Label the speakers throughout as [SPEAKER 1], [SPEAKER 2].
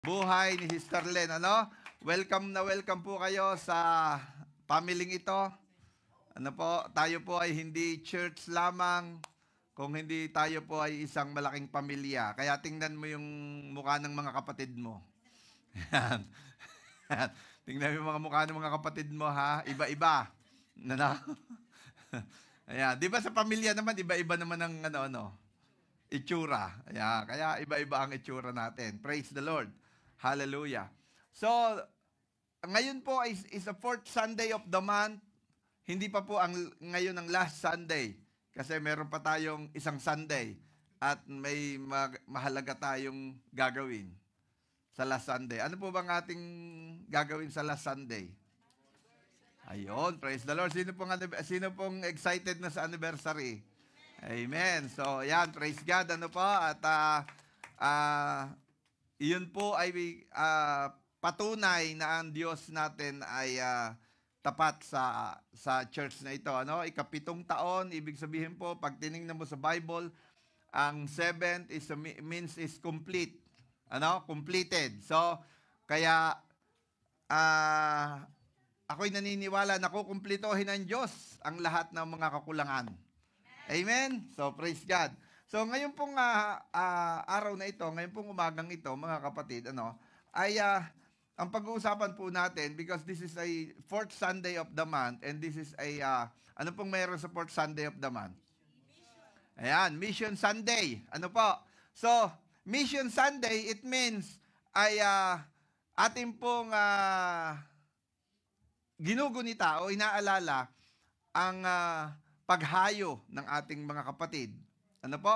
[SPEAKER 1] Buhay ni Sister Len, ano? Welcome na welcome po kayo sa pamilyng ito. Ano po, tayo po ay hindi church lamang, kung hindi tayo po ay isang malaking pamilya. Kaya tingnan mo yung mukha ng mga kapatid mo. Yan. Tingnan mo yung mga mukha ng mga kapatid mo, ha? Iba-iba. Ano? Ayan. Di ba sa pamilya naman, iba-iba naman ang itsura. Ayan. Kaya iba-iba ang itsura natin. Praise the Lord. Hallelujah. So, ngayon po is the fourth Sunday of the month. Hindi pa po ngayon ang last Sunday. Kasi meron pa tayong isang Sunday. At may mahalaga tayong gagawin sa last Sunday. Ano po bang ating gagawin sa last Sunday? Ayun, praise the Lord. Sino pong excited na sa anniversary? Amen. So, yan, praise God. Ano po? At iyon po ay patunay na ang Diyos natin ay tapat sa church na ito. Ano? Ika-7 taon, ibig sabihin po, pag tinignan mo sa Bible, ang 7th means is complete. Ano? Completed. So, kaya ako'y naniniwala na kukumplitohin ng Diyos ang lahat ng mga kakulangan. Amen? So, praise God. So, ngayon pong araw na ito, ngayon pong umagang ito, mga kapatid, ay ang pag-uusapan po natin, because this is a fourth Sunday of the month, and this is ano pong meron sa fourth Sunday of the month? Ayan, Mission Sunday. Ano po? So, Mission Sunday, it means ay ating pong ginugunita o inaalala ang paghayo ng ating mga kapatid. Ano po?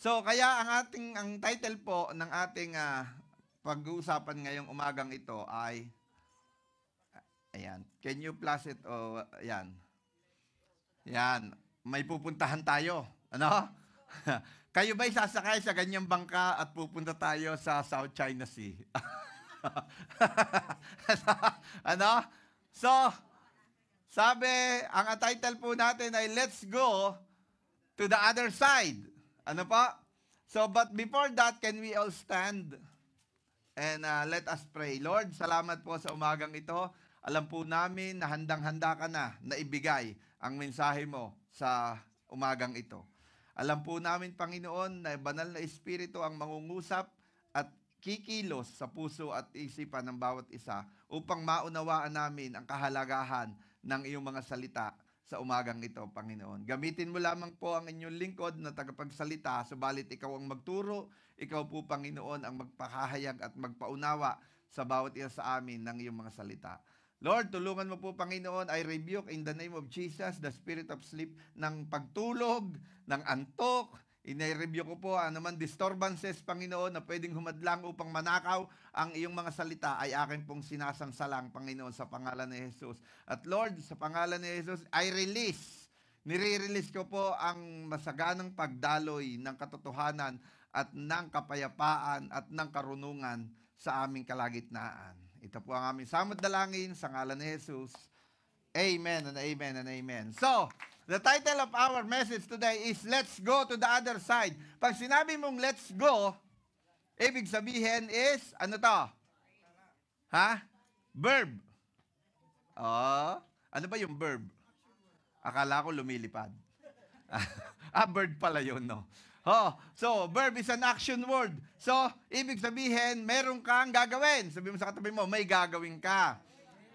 [SPEAKER 1] So, kaya ang title po ng ating pag-uusapan ngayong umagang ito ay, ayan, can you plus it? O, ayan. Yan, may pupuntahan tayo. Ano? Kayo ba'y sasakay sa ganyang bangka at pupunta tayo sa South China Sea? Ano? So, sabi, ang title po natin ay Let's Go to the Other Side. Ano pa? So, but before that, can we all stand and let us pray. Lord, salamat po sa umagang ito. Alam po namin na handang-handa ka na ibigay ang mensahe mo sa umagang ito. Alam po namin, Panginoon, na banal na Espiritu ang mangungusap at kikilos sa puso at isipan ng bawat isa upang maunawaan namin ang kahalagahan ng iyong mga salita sa umagang ito, Panginoon. Gamitin mo lamang po ang inyong lingkod na tagapagsalita, subalit ikaw ang magturo, ikaw po, Panginoon, ang magpakahayag at magpaunawa sa bawat isa sa amin ng iyong mga salita. Lord, tulungan mo po, Panginoon, I rebuke in the name of Jesus the spirit of sleep, ng pagtulog, ng antok. I-review ko po anuman disturbances, Panginoon, na pwedeng humadlang upang manakaw ang iyong mga salita ay akin pong sinasansalang, Panginoon, sa pangalan ni Jesus. At Lord, sa pangalan ni Jesus, nire-release ko po ang masaganang pagdaloy ng katotohanan at ng kapayapaan at ng karunungan sa aming kalagitnaan. Ito po ang aming samot dalangin sa ngalan ni Jesus. Amen and amen and amen. So, the title of our message today is Let's Go to the Other Side. Pag sinabi mong let's go, ibig sabihin is, ano to? Ha? Verb. Oh, ano ba yung verb? Akala ko lumilipad. Bird pala yun, no? Oh, so, verb is an action word. So, ibig sabihin, meron kang gagawin. Sabi mo sa katabi mo, may gagawin ka.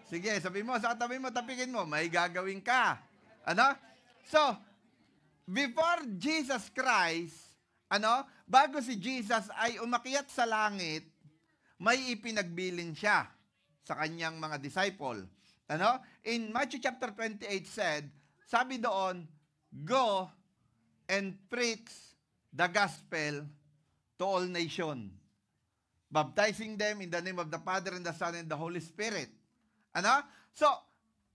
[SPEAKER 1] Sige, sabi mo sa katabi mo, tapikin mo, may gagawin ka. Ano? So, before Jesus Christ, bago si Jesus ay umakyat sa langit, may ipinagbilin siya sa kanyang mga disciple. In Matthew chapter 28 said, sabi doon, go and preach the gospel to all nations, baptizing them in the name of the Father and the Son and the Holy Spirit. So,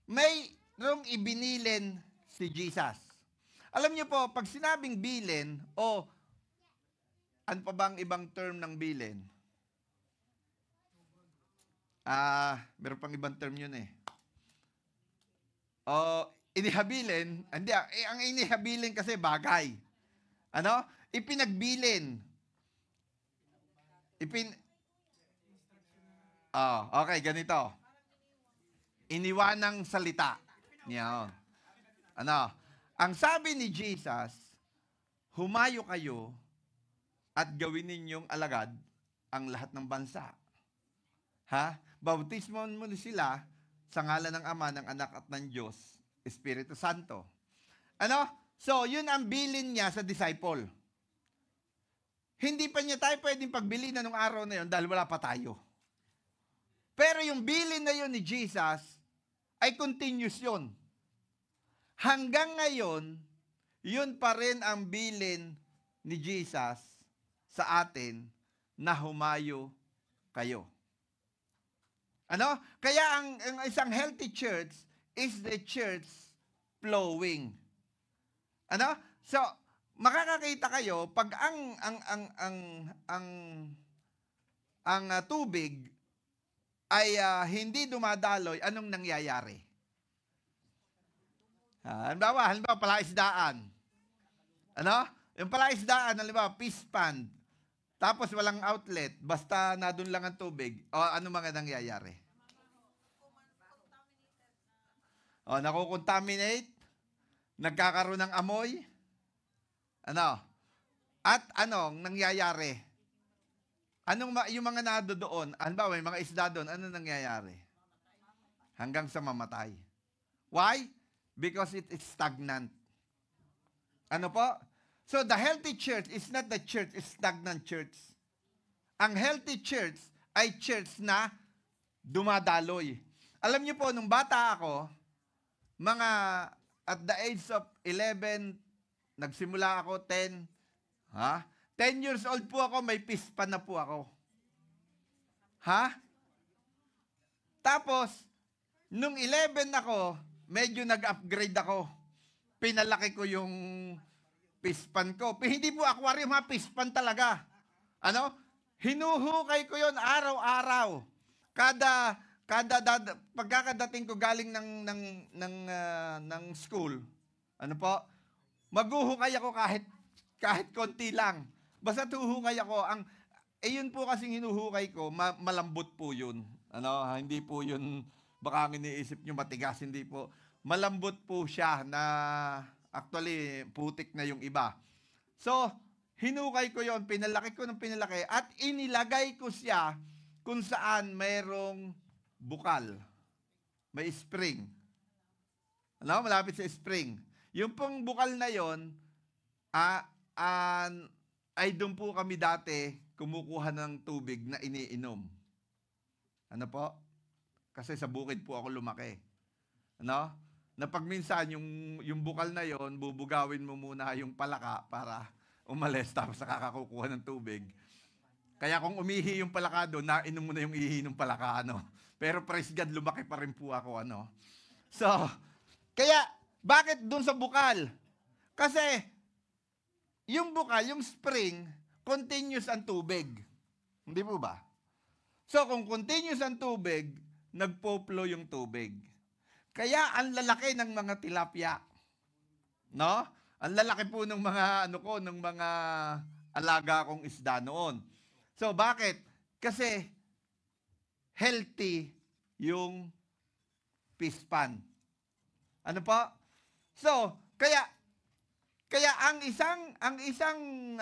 [SPEAKER 1] mayroong ibinilin si Jesus. Alam niyo po, pag sinabing bilin, ano pa bang ibang term ng bilin? Meron pang ibang term yun eh. Inihabilin, hindi, ang inihabilin kasi bagay. Ipinagbilin. Oh, okay, ganito. Iniwanang salita. Yan. Ano? Ang sabi ni Jesus, humayo kayo at gawin ninyong alagad ang lahat ng bansa. Ha? Bautismo mo sila sa ngalan ng Ama, ng Anak at ng Diyos, Espiritu Santo. Ano? So, yun ang bilin niya sa disciple. Hindi pa niya tayo pwedeng pagbilinan ng araw na yun dahil wala pa tayo. Pero yung bilin na yun ni Jesus ay continuous yun. Hanggang ngayon, yun pa rin ang bilin ni Jesus sa atin na humayo kayo. Ano? Kaya ang isang healthy church is the church flowing. Ano? So, makakakita kayo pag ang tubig ay hindi dumadaloy, anong nangyayari? Halimbawa, palaisdaan. Ano? Yung palaisdaan, halimbawa, fish pond. Tapos walang outlet, basta na doon lang ang tubig. O ano mga nangyayari? O, nakukontaminate, nagkakaroon ng amoy. Ano? At anong nangyayari? Yung mga nado doon, ano ba, may mga isda doon, ano nangyayari? Hanggang sa mamatay. Why? Because it is stagnant. Ano po? So the healthy church is not the church, it's stagnant church. Ang healthy church ay church na dumadaloy. Alam niyo po, nung bata ako, mga at the age of 11, nagsimula ako 10, 10 years old po ako, may pispan na po ako. Tapos, nung 11 ako, medyo nag-upgrade ako. Pinalaki ko yung pispan ko. Hindi po aquarium pispan talaga. Ano? Hinuhukay ko yon araw-araw. Pagkakadating ko galing ng school, ano po? Maghuhukay ako kahit konti lang. Basta huhukay ako. Yun po kasing hinuhukay ko, malambot po yun. Ano? Hindi po yun, baka iniisip nyo matigas, hindi po. Malambot po siya na actually putik na yung iba. So, hinukay ko yon, pinalaki ko ng pinalaki, at inilagay ko siya kung saan mayroong bukal. May spring. Ano? Malapit sa spring. Yung pong bukal na yon, ay doon po kami dati kumukuha ng tubig na iniinom. Ano po? Kasi sa bukid po ako lumaki. Ano? Na pag minsan yung bukal na yon, bubugawin mo muna yung palaka para umalis tapos nakakakukuha ng tubig. Kaya kung umihi yung palaka doon, nainom mo na yung ihi ng palaka, ano. Pero praise God, lumaki pa rin po ako, ano. So, kaya, bakit doon sa bukal? Kasi, yung bukal, yung spring, continuous ang tubig. Hindi po ba? So, kung continuous ang tubig, nagpo-flow yung tubig. Kaya, ang lalaki ng mga tilapia. No? Ang lalaki po ng mga, ng mga alaga kong isda noon. So, bakit? Kasi, healthy yung fish pan. Ano po? So, kaya ang isang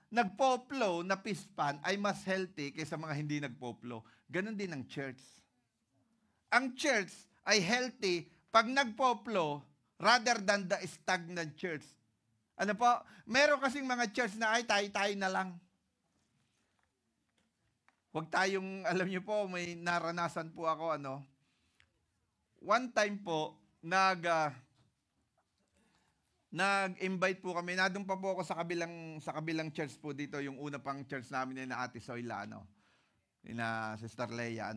[SPEAKER 1] nagpo-flow na fish pan ay mas healthy kaysa mga hindi nagpo-flow. Ganon din ang church. Ang church ay healthy pag nagpo-flow rather than the stagnant church. Ano po? Meron kasing mga church na ay tayo na lang. Huwag tayong, alam niyo po, may naranasan po ako, one time po, nag-invite po kami, nadun pa po ako sa kabilang church po dito, yung una pang church namin na Ate Soyla, na Sister Leia,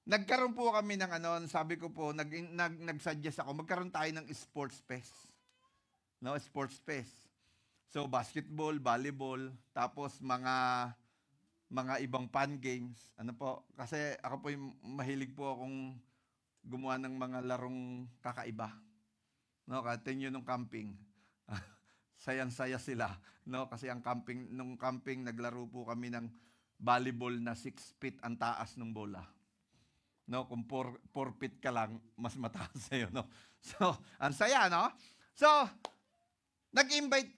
[SPEAKER 1] Nagkaroon po kami ng sabi ko po, nag-suggest ako, magkaroon tayo ng sports fest. Sports fest. So, basketball, volleyball, tapos mga ibang fun games. Ano po? Kasi ako po mahilig po akong gumawa ng mga larong kakaiba. Continue nung camping. Sayang-saya sila. Kasi nung camping, naglaro po kami ng volleyball na 6 feet ang taas ng bola. No, kung 4 feet ka lang, mas mataas sa'yo, no? So, ang saya, no? So, nag-invite,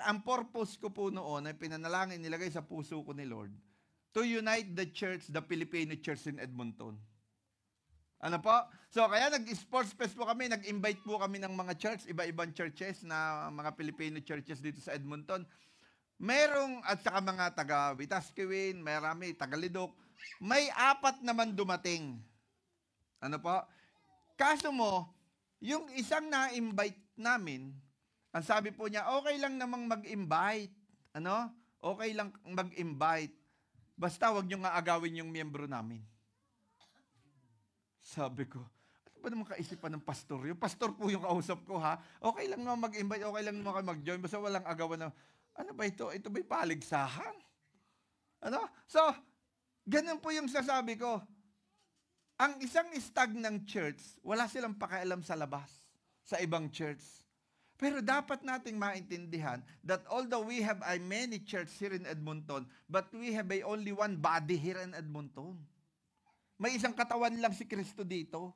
[SPEAKER 1] ang purpose ko po noon ay pinanalangin, nilagay sa puso ko ni Lord, to unite the church, the Filipino church in Edmonton. Ano po? So, kaya nag-sports fest po kami, nag-invite po kami ng mga church, iba-ibang churches na mga Filipino churches dito sa Edmonton. Merong, at saka mga taga Witaskiwin, marami, taga Lidok, may 4 naman dumating. Ano po? Kaso mo, yung isang na-invite namin, ang sabi po niya, okay lang namang mag-invite. Ano? Okay lang mag-invite. Basta wag niyo nga agawin yung miyembro namin. Sabi ko, ano ba naman kaisipan ng pastor? Yung pastor po yung kausap ko, ha? Okay lang naman mag-invite, okay lang naman kayo mag-join, basta walang agawan na, ano ba ito? Ito ba'y paligsahan? Ano? So, ganun po yung sasabi ko. Ang isang stag ng church, wala silang pakialam sa labas, sa ibang church. Pero dapat nating maintindihan that although we have a many church here in Edmonton, but we have only one body here in Edmonton. May isang katawan lang si Kristo dito.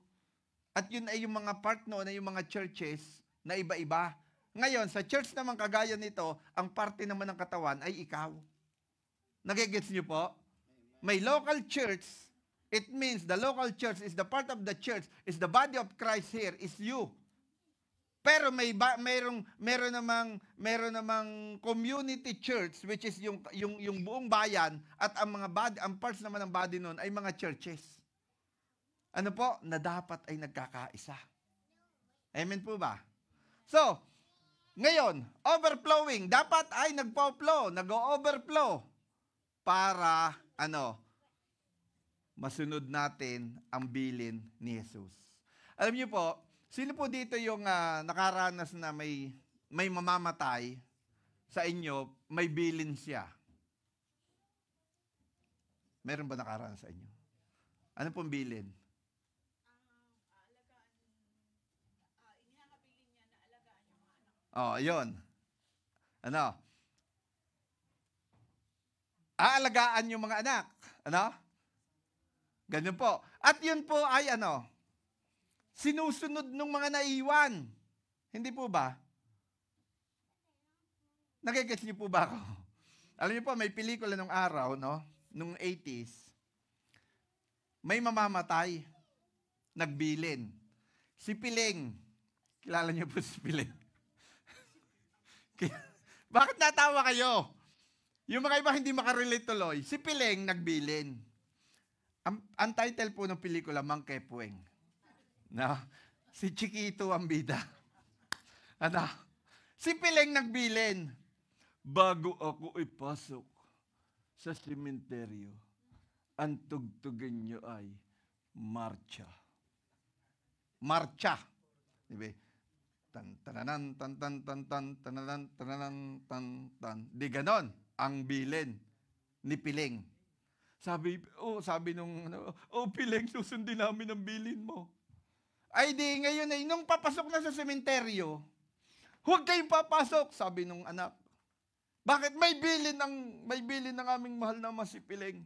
[SPEAKER 1] At yun ay yung mga part noon ay yung mga churches na iba-iba. Ngayon, sa church naman kagaya nito, ang parte naman ng katawan ay ikaw. Nagigets niyo po? May local church, it means the local church is the part of the church, is the body of Christ here, is you. Pero meron namang community church which is yung buong bayan at ang parts naman ng body noon ay mga churches. Ano po? Na dapat ay nagkakaisa. Amen po ba? So, ngayon, overflowing, dapat ay nagpo-flow, nag-overflow para masunod natin ang bilin ni Jesus. Alam niyo po, sino po dito yung nakaranas na may mamamatay sa inyo, may bilin siya? Meron ba nakaranas sa inyo? Ano pong bilin? Oh, yun. Ano? Aalagaan yung mga anak. Ano? Ganun po. At yun po ay sinusunod ng mga naiwan. Hindi po ba? Nagigets niyo po ba ako? Alam niyo po, may pelikula nung araw, no? Nung 80s. May mamamatay. Nagbilin. Si Piling. Kilala niyo po si Piling? Bakit natawa kayo? Yung mga iba hindi makarelate tuloy. Si Piling nagbilin. Ang title po ng pelikula, Mang Kepweng. No? Si Chiquito ang bida. Si Piling nagbilin. Bago ako ipasok sa sementeryo, ang tugtugan niyo ay marcha. Marcha. Diba? Tan tananan tan tan tan tan tananan tananan tan tan. Di ganon ang bilin ni Piling. Sabi nung Piling, susundin namin ang bilin mo. Ay di ngayon ay nung papasok na sa sementeryo, huwag kayong papasok, sabi nung anak. Bakit? May bilin ng aming mahal na ama si Piling.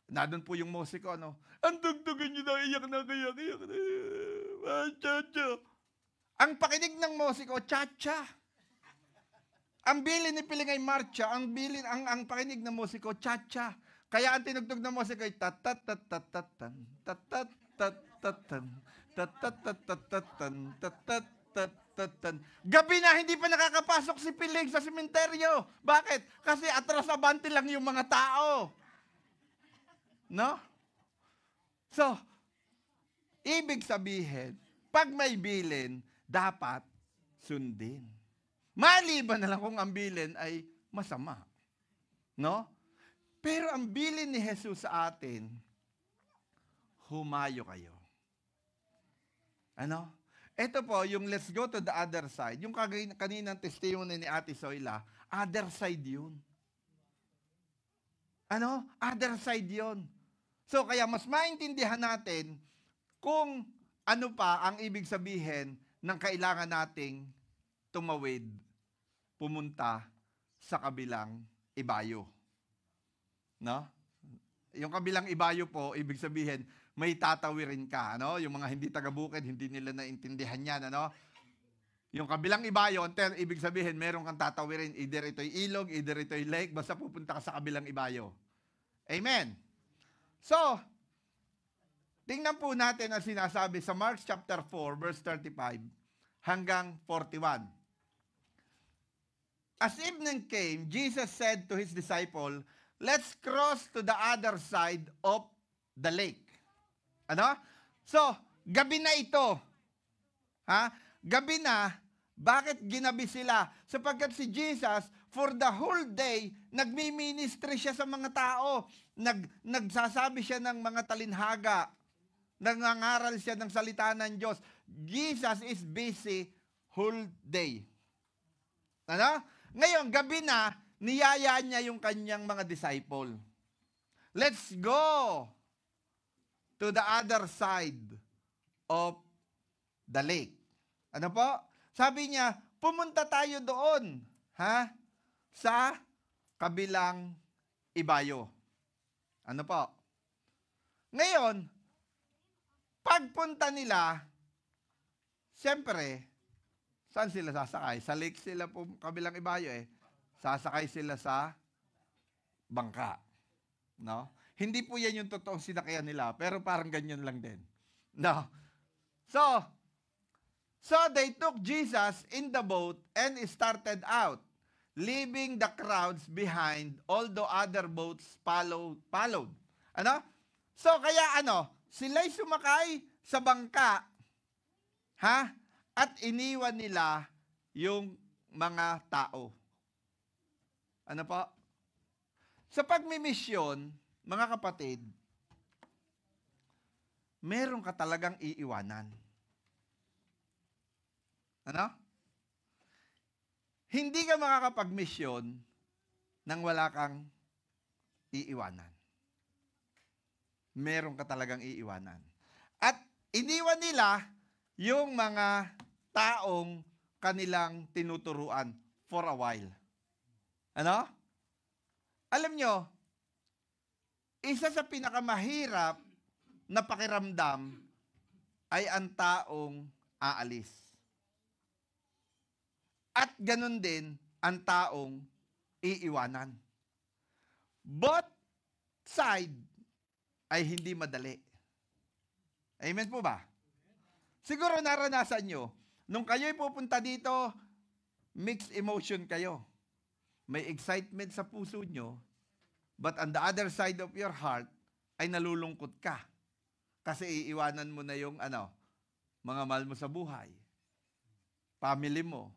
[SPEAKER 1] Nandun po yung musiko, ang dugdugan niyo na, iyak na. Cha-cha. Ang pakinig ng musiko, cha-cha. Ang bilin ni Piling ay marcha, ang pakinig ng musiko, cha-cha. Kaya ang tinugtog ng musiko ay tat-tat-tat-tat-tan, tat-tat-tat-tat-tan, tat-tat-tat-tat-tan, tat-tat-tat-tat-tan. Gabi na, hindi pa nakakapasok si Piling sa sementeryo. Bakit? Kasi atras abante lang yung mga tao. No? So, ibig sabihin, pag may bilin, dapat sundin. Maliban na lang kung ang bilin ay masama. No? Pero ang bilin ni Jesus sa atin, humayo kayo. Ano? Ito po, yung let's go to the other side. Yung kaninang testimony ni Ate Soyla, other side yun. Other side yun. So, kaya mas maintindihan natin kung ano pa ang ibig sabihin ng kailangan nating tumawid, pumunta sa kabilang ibayo. No? Yung kabilang ibayo po, ibig sabihin, may tatawirin ka. Ano? Yung mga hindi taga-bukid, hindi nila naintindihan yan. Ano? Yung kabilang ibayo, ibig sabihin, meron kang tatawirin. Either ito'y ilog, either ito'y lake, basta pupunta ka sa kabilang ibayo. Amen. So, tingnan po natin ang sinasabi sa Mark chapter 4, verse 35 hanggang 41. As evening came, Jesus said to his disciple, let's cross to the other side of the lake. Ano? So, gabi na ito. Ha? Gabi na. Bakit ginabi sila? Sapagkat si Jesus, for the whole day, nagmi-ministry siya sa mga tao. Nagsasabi siya ng mga talinhaga. Nangangaral siya ng salita ng Diyos. Jesus is busy whole day. Ano? Ngayon, gabi na, niyaya niya yung kanyang mga disciple. Let's go to the other side of the lake. Ano po? Sabi niya, pumunta tayo doon, ha? Sa kabilang ibayo. Ano po? Ngayon, pagpunta nila, siyempre, saan sila sasakay? Sa lake sila po, kabilang ibayo eh. Sasakay sila sa bangka. No? Hindi po yan yung totoong sinakyan nila, pero parang ganyan lang din. No? So they took Jesus in the boat and started out, leaving the crowds behind, although other boats followed. Ano? So kaya sila'y sumakay sa bangka, ha? At iniwan nila yung mga tao. Ano po? Sa pagmimisyon, mga kapatid, meron ka talagang iiwanan. Ano? Hindi ka makakapag-misyon nang wala kang iiwanan. Meron ka talagang iiwanan. At iniwan nila yung mga taong kanilang tinuturuan for a while. Ano? Alam nyo, isa sa pinakamahirap na pakiramdam ay ang taong aalis. At ganun din ang taong iiwanan. Both side ay hindi madali. Amen po ba? Siguro naranasan nyo, nung kayo'y pupunta dito, mixed emotion kayo. May excitement sa puso nyo, but on the other side of your heart, ay nalulungkot ka. Kasi iiwanan mo na yung mga mahal mo sa buhay, family mo,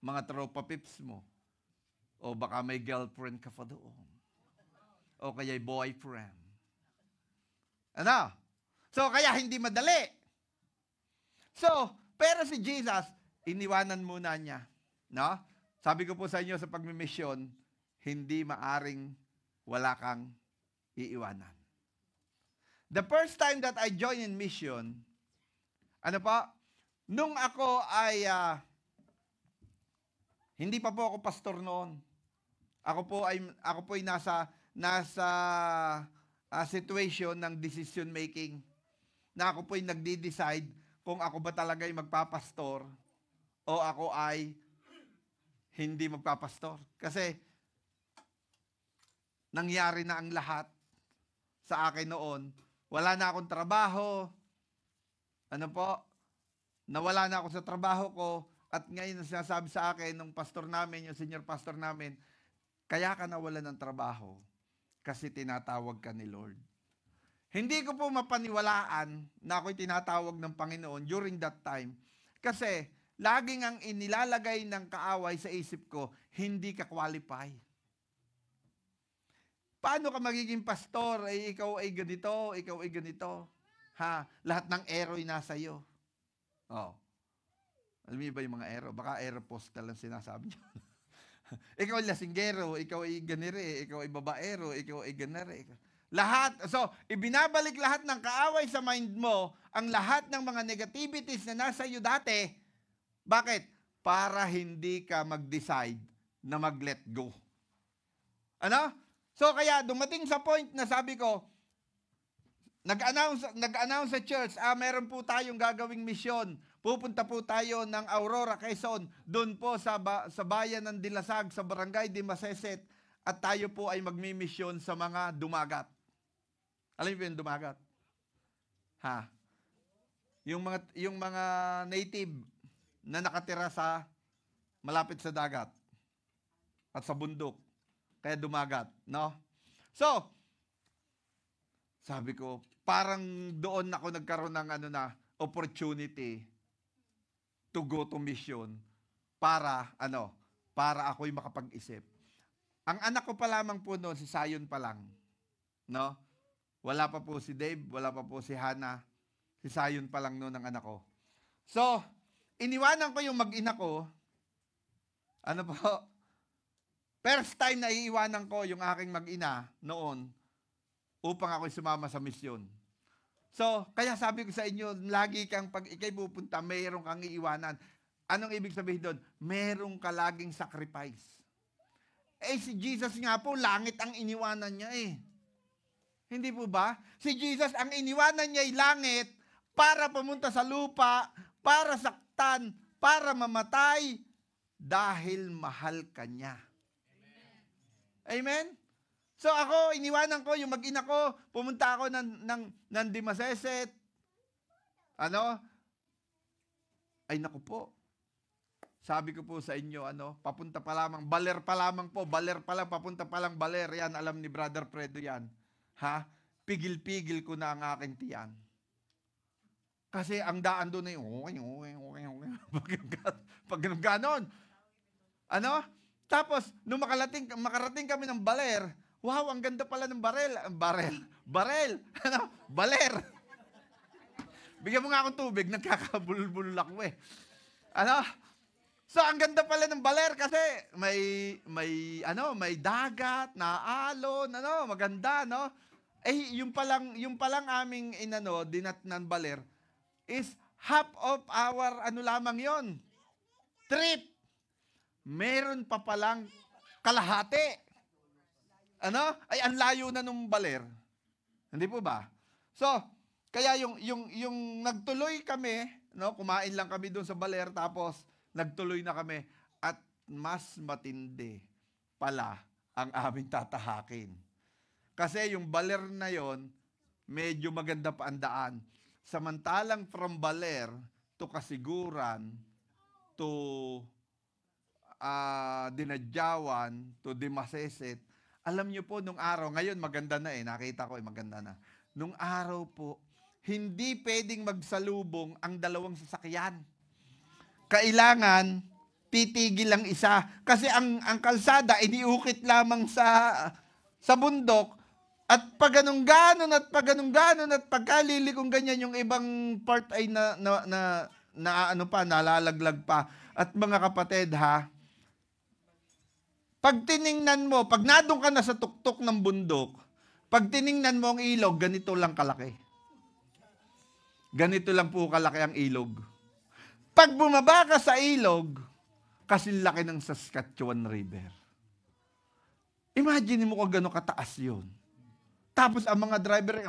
[SPEAKER 1] mga tropa pips mo, o baka may girlfriend ka pa doon, o kaya'y boyfriend. Ano? So, kaya hindi madali. So, pero si Jesus, iniwanan muna niya. No? Sabi ko po sa inyo sa pagmimisyon, hindi maaring wala kang iiwanan. The first time that I joined in mission, nung ako ay hindi pa po ako pastor noon. Ako po ay nasa situation ng decision making. Na ako po ay nagde-decide kung ako ba talaga ay magpapastor o ako ay hindi magpapastor. Kasi nangyari na ang lahat sa akin noon. Wala na akong trabaho. Nawala na ako sa trabaho ko. At ngayon, sinasabi sa akin ng pastor namin, yung senior pastor namin, kaya ka nawalan ng trabaho kasi tinatawag ka ni Lord. Hindi ko po mapaniwalaan na ako'y tinatawag ng Panginoon during that time. Kasi laging ang inilalagay ng kaaway sa isip ko, hindi ka qualify. Paano ka magiging pastor? Ikaw ay ganito, ikaw ay ganito. Ha? Lahat ng aero'y nasa iyo. Oh. Alam niyo ba yung mga aero? Baka aeropostal lang sinasabi niyo. Ikaw ay lasinggero, ikaw ay ganire, ikaw ay babaero, ikaw ay ganare. Lahat. So, ibinabalik lahat ng kaaway sa mind mo, ang lahat ng mga negativities na nasa iyo dati. Bakit? Para hindi ka mag-decide na mag-let go. Ano? So kaya dumating sa point na sabi ko, nag-announce sa church, meron po tayong gagawing misyon. Pupunta po tayo ng Aurora, Quezon, doon po sa bayan ng Dilasag, sa barangay Dimaseset, at tayo po ay magmimisyon sa mga dumagat. Alam niyo yung dumagat? Ha? Yung mga native na nakatira sa malapit sa dagat at sa bundok. Kaya dumagat, no? So, sabi ko, parang doon ako nagkaroon ng opportunity to go to mission para ako'y makapag-isip. Ang anak ko pa lamang po noon, si Sayon pa lang, no? Wala pa po si Dave, wala pa po si Hannah. Si Sayon pa lang noon ang anak ko. So, iniwanan ko yung mag-ina ko. Ano po? First time na iiwanan ko yung aking mag-ina noon upang ako'y sumama sa misyon. So, kaya sabi ko sa inyo, lagi kang pag ikay pupunta, mayroong kang iiwanan. Anong ibig sabihin doon? Merong ka laging sacrifice. Si Jesus nga po, langit ang iniwanan niya eh. Hindi po ba? Si Jesus, ang iniwanan niya ay langit para pumunta sa lupa, para saktan, para mamatay, dahil mahal ka niya. Amen? So ako, iniwanan ko yung mag-ina ko, pumunta ako ng Dimaseset. Ay naku po. Sabi ko po sa inyo, papunta pa lamang, baler pa lamang po, papunta pa lang baler. Yan, alam ni Brother Fredo yan. Ha? Pigil-pigil ko na ang aking tiyan. Kasi ang daan doon ay, pag ganon. Tapos, nung makarating kami ng baler, wow, ang ganda pala ng barel. Baler. Bigyan mo nga akong tubig, nagkakabulbul ako eh. So, ang ganda pala ng baler kasi may dagat, alon, maganda, no? Yung palang aming dinatnan baler is half of our, lamang yon trip. Meron pa palang kalahati. Ay ang layo na nung baler. Hindi po ba? So, kaya yung nagtuloy kami, kumain lang kami doon sa baler, tapos nagtuloy na kami, at mas matindi pala ang aming tatahakin. Kasi yung baler na yon, medyo maganda pa ang daan. Samantalang from Baler to Kasiguran to Dinadyawan to Dimaseset, alam niyo po nung araw, ngayon maganda na nakita ko maganda na. Nung araw po, hindi pwedeng magsalubong ang dalawang sasakyan. Kailangan titigil lang isa. Kasi ang kalsada, iniukit lamang sa bundok. At pag ganun at pagkalili kung ganyan, yung ibang part ay nalalaglag pa. At mga kapatid pag tiningnan mo, pag nadong ka na sa tuktok ng bundok, pag tiningnan mo ang ilog, ganito lang kalaki. Ganito lang po kalaki ang ilog. Pag bumaba ka sa ilog, kasi laki ng Saskatchewan River. Imagine mo kung gano'ng kataas yun. Tapos ang mga driver,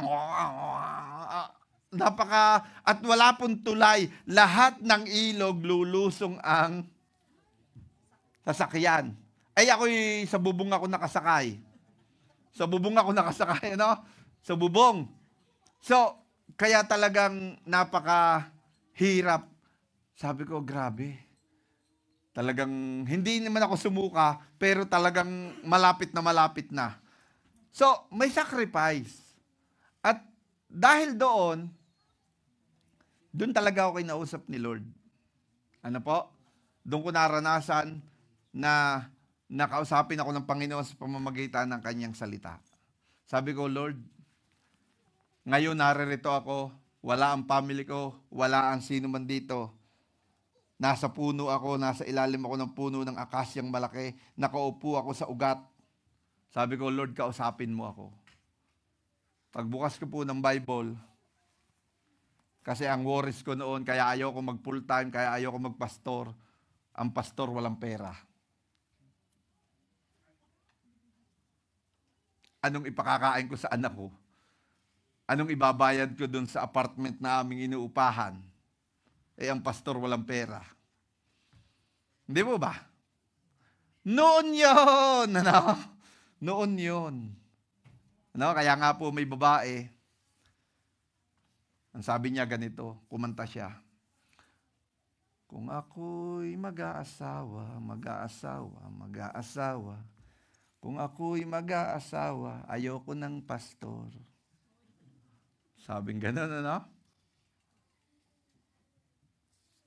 [SPEAKER 1] at wala pong tulay, lahat ng ilog lulusong ang sasakyan. Ako'y sa bubong ako nakasakay. Sa bubong. So, kaya talagang napakahirap. Sabi ko, grabe. Talagang, hindi naman ako sumuka, pero talagang malapit na. So, may sacrifice. At dahil doon talaga ako kinausap ni Lord. Doon ko naranasan na nakausapin ako ng Panginoon sa pamamagitan ng kanyang salita. Sabi ko, Lord, ngayon naririto ako, wala ang family ko, wala ang sino man dito. Nasa puno ako, nasa ilalim ako ng puno ng akasyang malaki, nakaupo ako sa ugat. Sabi ko, Lord, kausapin mo ako. Pagbukas ko po ng Bible, kasi ang worries ko noon, kaya ayaw ko mag-full time, kaya ayaw ko mag-pastor. Ang pastor walang pera. Anong ipakakain ko sa anak ko? Anong ibabayad ko dun sa apartment na aming inuupahan? Ang pastor walang pera. Hindi mo ba? Noon yun! Ano? Noon yun. Ano? Kaya nga po may babae. Ang sabi niya ganito, kumanta siya. Kung ako'y mag-aasawa, kung ako'y mag-aasawa, ayoko ng pastor. Sabing gano'n, ano?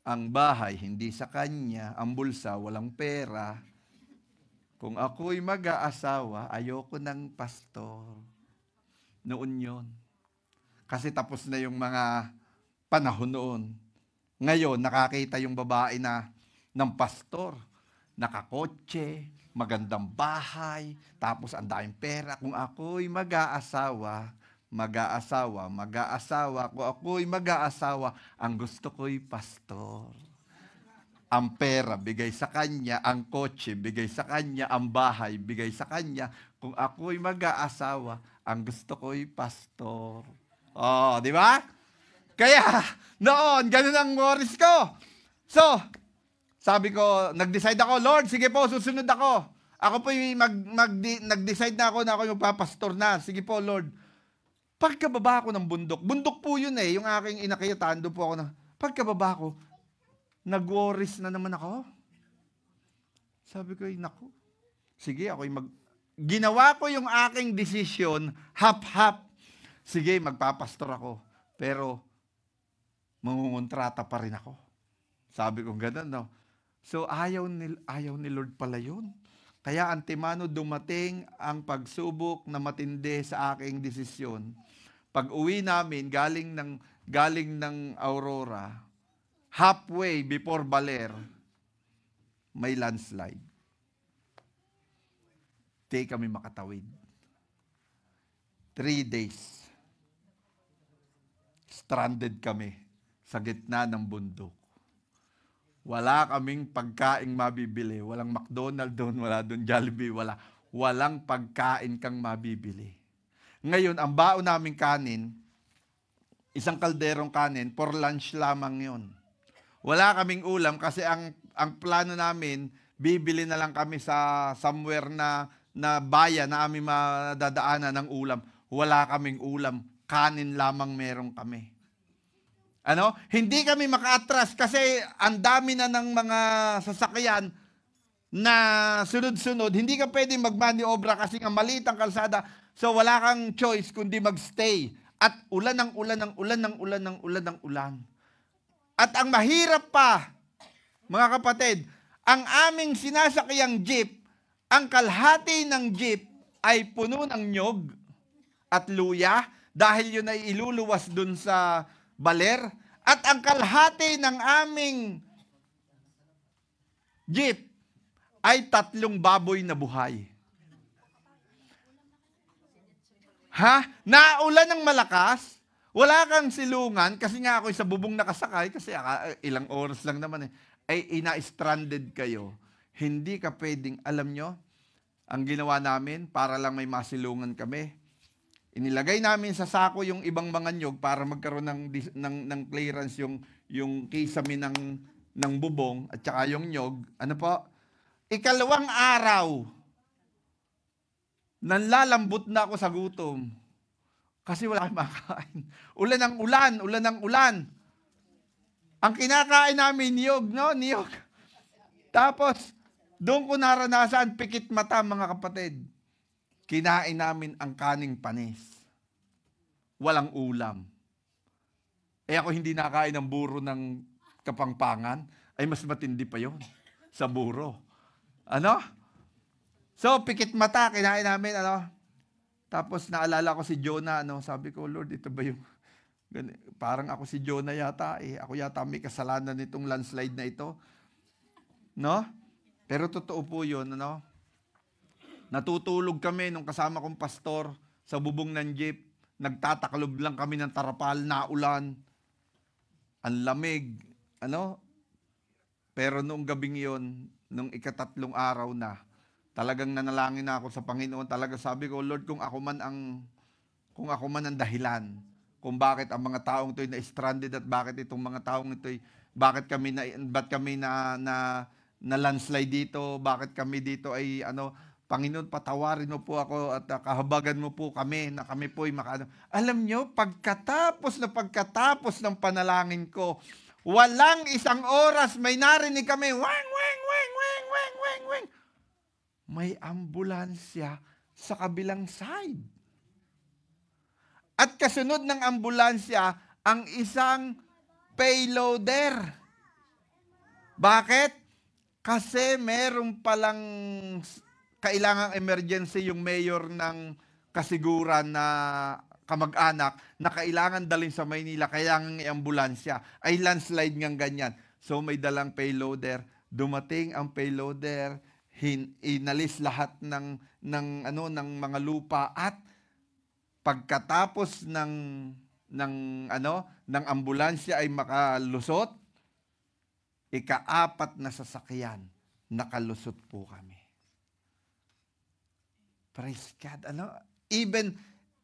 [SPEAKER 1] Ang bahay, hindi sa kanya. Ang bulsa, walang pera. Kung ako'y mag-aasawa, ayoko ng pastor. Noon yun. Kasi tapos na yung mga panahon noon. Ngayon, nakakita yung babae ng pastor. Nakakotse, magandang bahay, tapos ang daming pera. Kung ako'y mag-aasawa, kung ako'y mag-aasawa, ang gusto ko'y pastor. Ang pera, bigay sa kanya. Ang kotse, bigay sa kanya. Ang bahay, bigay sa kanya. Kung ako'y mag-aasawa, ang gusto ko'y pastor. Oh, di ba? Kaya, noon, ganun ang worries ko. So, sabi ko, nag-decide ako, Lord, sige po, susunod ako. Ako po nag-decide na ako magpapastor na. Sige po, Lord. Pagkababa ko ng bundok, bundok po yun yung aking inakyatan, doon po ako pagkababa ko, nag-worries na naman ako. Sabi ko, naku, sige, ginawa ko yung aking desisyon, hap-hap. Sige, magpapastor ako. Pero, mangungontrata pa rin ako. Sabi ko, ganun, no? So, ayaw ni Lord pala yun. Kaya, antemano dumating ang pagsubok na matindi sa aking desisyon. Pag uwi namin, galing ng Aurora, halfway before Baler, may landslide. Di kami makatawid. 3 days. Stranded kami sa gitna ng bundok. Wala kaming pagkain mabibili. Walang McDonald's doon, wala doon Jollibee, walang pagkain kang mabibili. Ngayon, ang baon naming kanin, isang kalderong kanin, for lunch lamang yon. Wala kaming ulam kasi ang plano namin, bibili na lang kami sa somewhere na bayan na aming madadaanan ng ulam. Wala kaming ulam. Kanin lamang meron kami. Ano? Hindi kami maka-atras kasi ang dami na ng mga sasakyan na sunod-sunod. Hindi ka pwede magmaniobra kasi nga maliit ang kalsada. So wala kang choice kundi magstay. At ulan ng ulan. At ang mahirap pa, mga kapatid, ang aming sinasakyang jeep, ang kalahati ng jeep ay puno ng nyog at luya dahil yun ay iluluwas dun sa Baler. At ang kalahati ng aming jeep ay 3 baboy na buhay. Naulan ng malakas, wala kang silungan, kasi nga ako'y sa bubong nakasakay, kasi ilang oras lang naman ay ina-stranded kayo. Hindi ka pwedeng, alam nyo, ang ginawa namin, para lang may masilungan kami, inilagay namin sa sako yung ibang mga nyog para magkaroon ng clearance yung kisame ng bubong at saka yung nyog. Ano po? Ikalawang araw, nanlalambot na ako sa gutom. Kasi wala akong makain. Ulan ng ulan. Ang kinakain namin, niyog, no? Niyog. Tapos, doon ko naranasan, pikit mata, mga kapatid. Kinain namin ang kaning panis. Walang ulam. Ako hindi nakain ng buro ng Kapampangan, ay mas matindi pa yon sa buro. Ano? So, pikit mata, kinain namin, Tapos naalala ko si Jonah, sabi ko, Lord, ito ba yung, parang ako si Jonah yata, Ako yata may kasalanan nitong landslide na ito. No? Pero totoo po yun, Natutulog kami nung kasama kong pastor sa bubong ng jeep. Nagtataklob lang kami ng tarapal, naulan. Ang lamig. Pero noong gabing yon, nung 3 araw na, Talagang nanalangin na ako sa Panginoon. Talaga sabi ko, Lord, kung ako man ang dahilan kung bakit ang mga taong ito'y na-stranded at bakit itong mga taong ito'y bakit kami na landslide dito, bakit kami dito ay Panginoon, patawarin mo po ako at kahabagan mo po kami na kami po ay makaano. Alam nyo, pagkatapos ng panalangin ko, walang isang oras may narinig kami, wang, wang, wang, wang, wang, wang, wang. May ambulansya sa kabilang side. At kasunod ng ambulansya, ang isang payloader. Bakit? Kasi meron palang kailangang emergency yung mayor ng kasiguran na kamag-anak na kailangan dalhin sa Maynila, kaya ang ambulansya ay landslide ngang ganyan. So may dalang payloader, dumating ang payloader, inalis lahat ng mga lupa at pagkatapos ng ambulansya ay makalusot, ika-4 na sasakyan, nakalusot po kami. Praise God.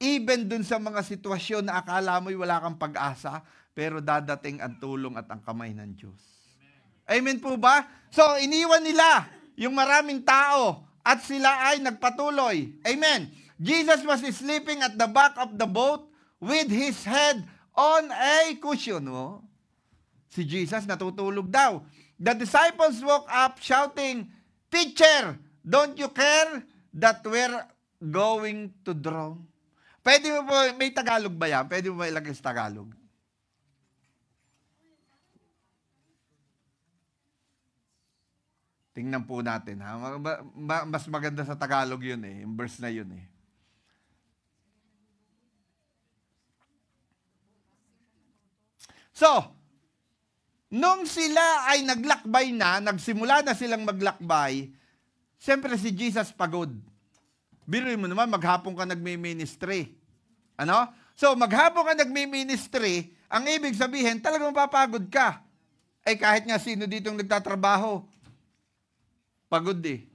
[SPEAKER 1] Even dun sa mga sitwasyon na akala mo'y wala kang pag-asa, pero dadating ang tulong at ang kamay ng Diyos. Amen po ba? So, iniwan nila yung maraming tao at sila ay nagpatuloy. Amen. Jesus was sleeping at the back of the boat with his head on a cushion. Oh. Si Jesus natutulog daw. The disciples woke up shouting, "Teacher, don't you care that we're going to drown?" Pwede mo po, may Tagalog ba yan? Pwede mo ba ilagay sa Tagalog? Tingnan po natin. Ha? Mas maganda sa Tagalog yun eh. Yung verse na yun eh. So, nung sila ay naglakbay na, nagsimula na silang maglakbay, siyempre si Jesus pagod. Biruin mo naman, maghapon ka nagmi-ministry. So, maghapon ka nagmi-ministry, ang ibig sabihin, talagang mapapagod ka. Ay kahit nga sino ditong nagtatrabaho, pagod eh.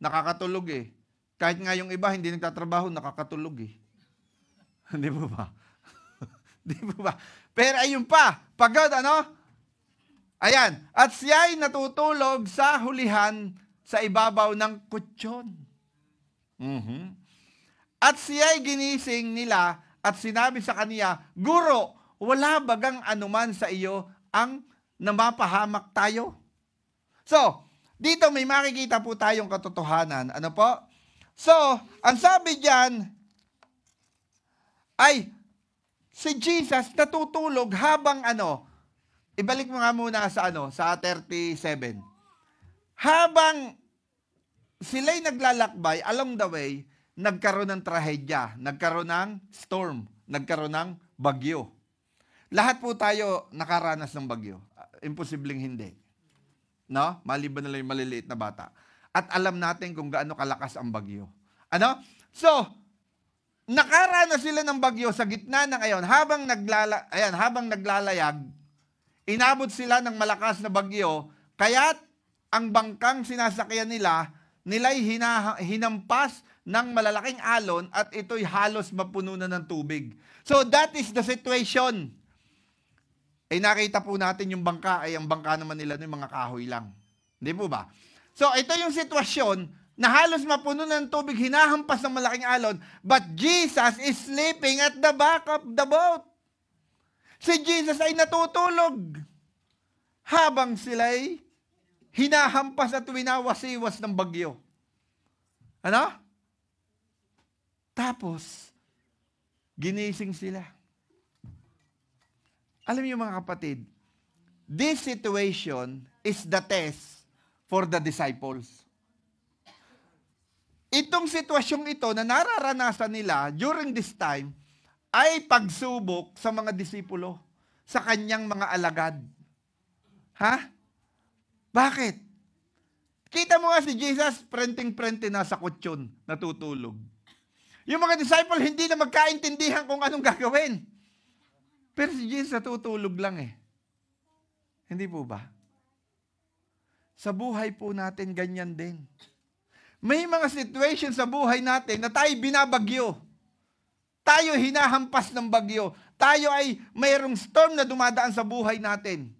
[SPEAKER 1] Nakakatulog eh. Kahit nga yung iba, hindi nagtatrabaho, nakakatulog eh. Hindi mo ba? Hindi mo ba? Pero ayun pa, pagod, Ayan, at siya'y natutulog sa hulihan sa ibabaw ng kutsyon. At siya'y ginising nila at sinabi sa kaniya, "Guro, wala bagang anuman sa iyo ang namapahamak tayo?" So, dito may makikita po tayong katotohanan. Ano po? So, ang sabi diyan ay si Jesus natutulog habang ibalik mo nga muna sa 37. Habang sila'y naglalakbay, along the way, nagkaroon ng trahedya, nagkaroon ng storm, nagkaroon ng bagyo. Lahat po tayo nakaranas ng bagyo. Imposibleng hindi. Maliban na lang yung maliliit na bata. At alam natin kung gaano kalakas ang bagyo. So, nakaranas sila ng bagyo sa gitna ng habang naglalayag, inabot sila ng malakas na bagyo, kaya't ang bangkang sinasakyan nila'y hinampas ng malalaking alon at ito'y halos mapuno na ng tubig. So that is the situation. Nakita po natin yung bangka, ang bangka naman nila yung mga kahoy lang. Hindi po ba? So ito yung sitwasyon na halos mapuno na ng tubig, hinahampas ng malaking alon, but Jesus is sleeping at the back of the boat. Si Jesus ay natutulog habang sila'y hinahampas at winawasiwas ng bagyo. Tapos, ginising sila. Alam niyo mga kapatid, this situation is the test for the disciples. Itong sitwasyong ito na nararanasan nila during this time ay pagsubok sa mga disipulo, sa kanyang mga alagad. Bakit? Kita mo nga si Jesus, prenting-prente na sa kutsyon, natutulog. Yung mga disciple, hindi na magkaintindihan kung anong gagawin. Pero si Jesus natutulog lang eh. Hindi po ba? Sa buhay po natin, ganyan din. May mga situation sa buhay natin na tayo binabagyo. Tayo hinahampas ng bagyo. Tayo ay mayroong storm na dumadaan sa buhay natin.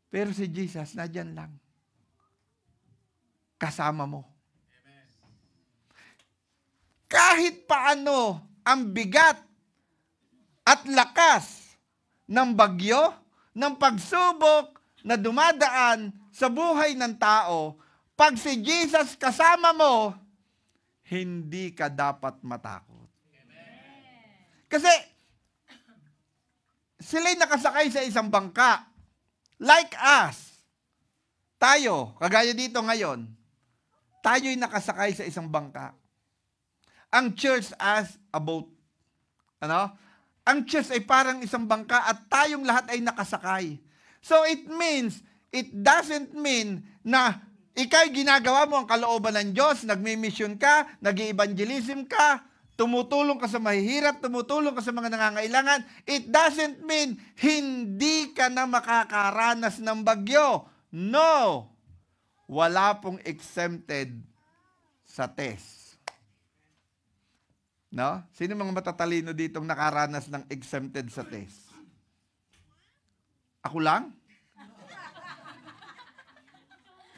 [SPEAKER 1] Pero si Jesus, nadyan lang. Kasama mo. Kahit paano ang bigat at lakas ng bagyo, ng pagsubok na dumadaan sa buhay ng tao, pag si Jesus kasama mo, hindi ka dapat matakot. Kasi sila'y nakasakay sa isang bangka. Like us. Tayo, kagaya dito ngayon, tayo'y nakasakay sa isang bangka. Ang church as a boat. Ano? Ang church ay parang isang bangka at tayong lahat ay nakasakay. So it doesn't mean na ika'y ginagawa mo ang kalooban ng Diyos, nagmi-mission ka, nag-evangelism ka, tumutulong ka sa mahihirap, tumutulong ka sa mga nangangailangan. It doesn't mean hindi ka na makakaranas ng bagyo. No! Wala pong exempted sa test. No? Sino mga matatalino ditong nakaranas ng exempted sa test? Ako lang?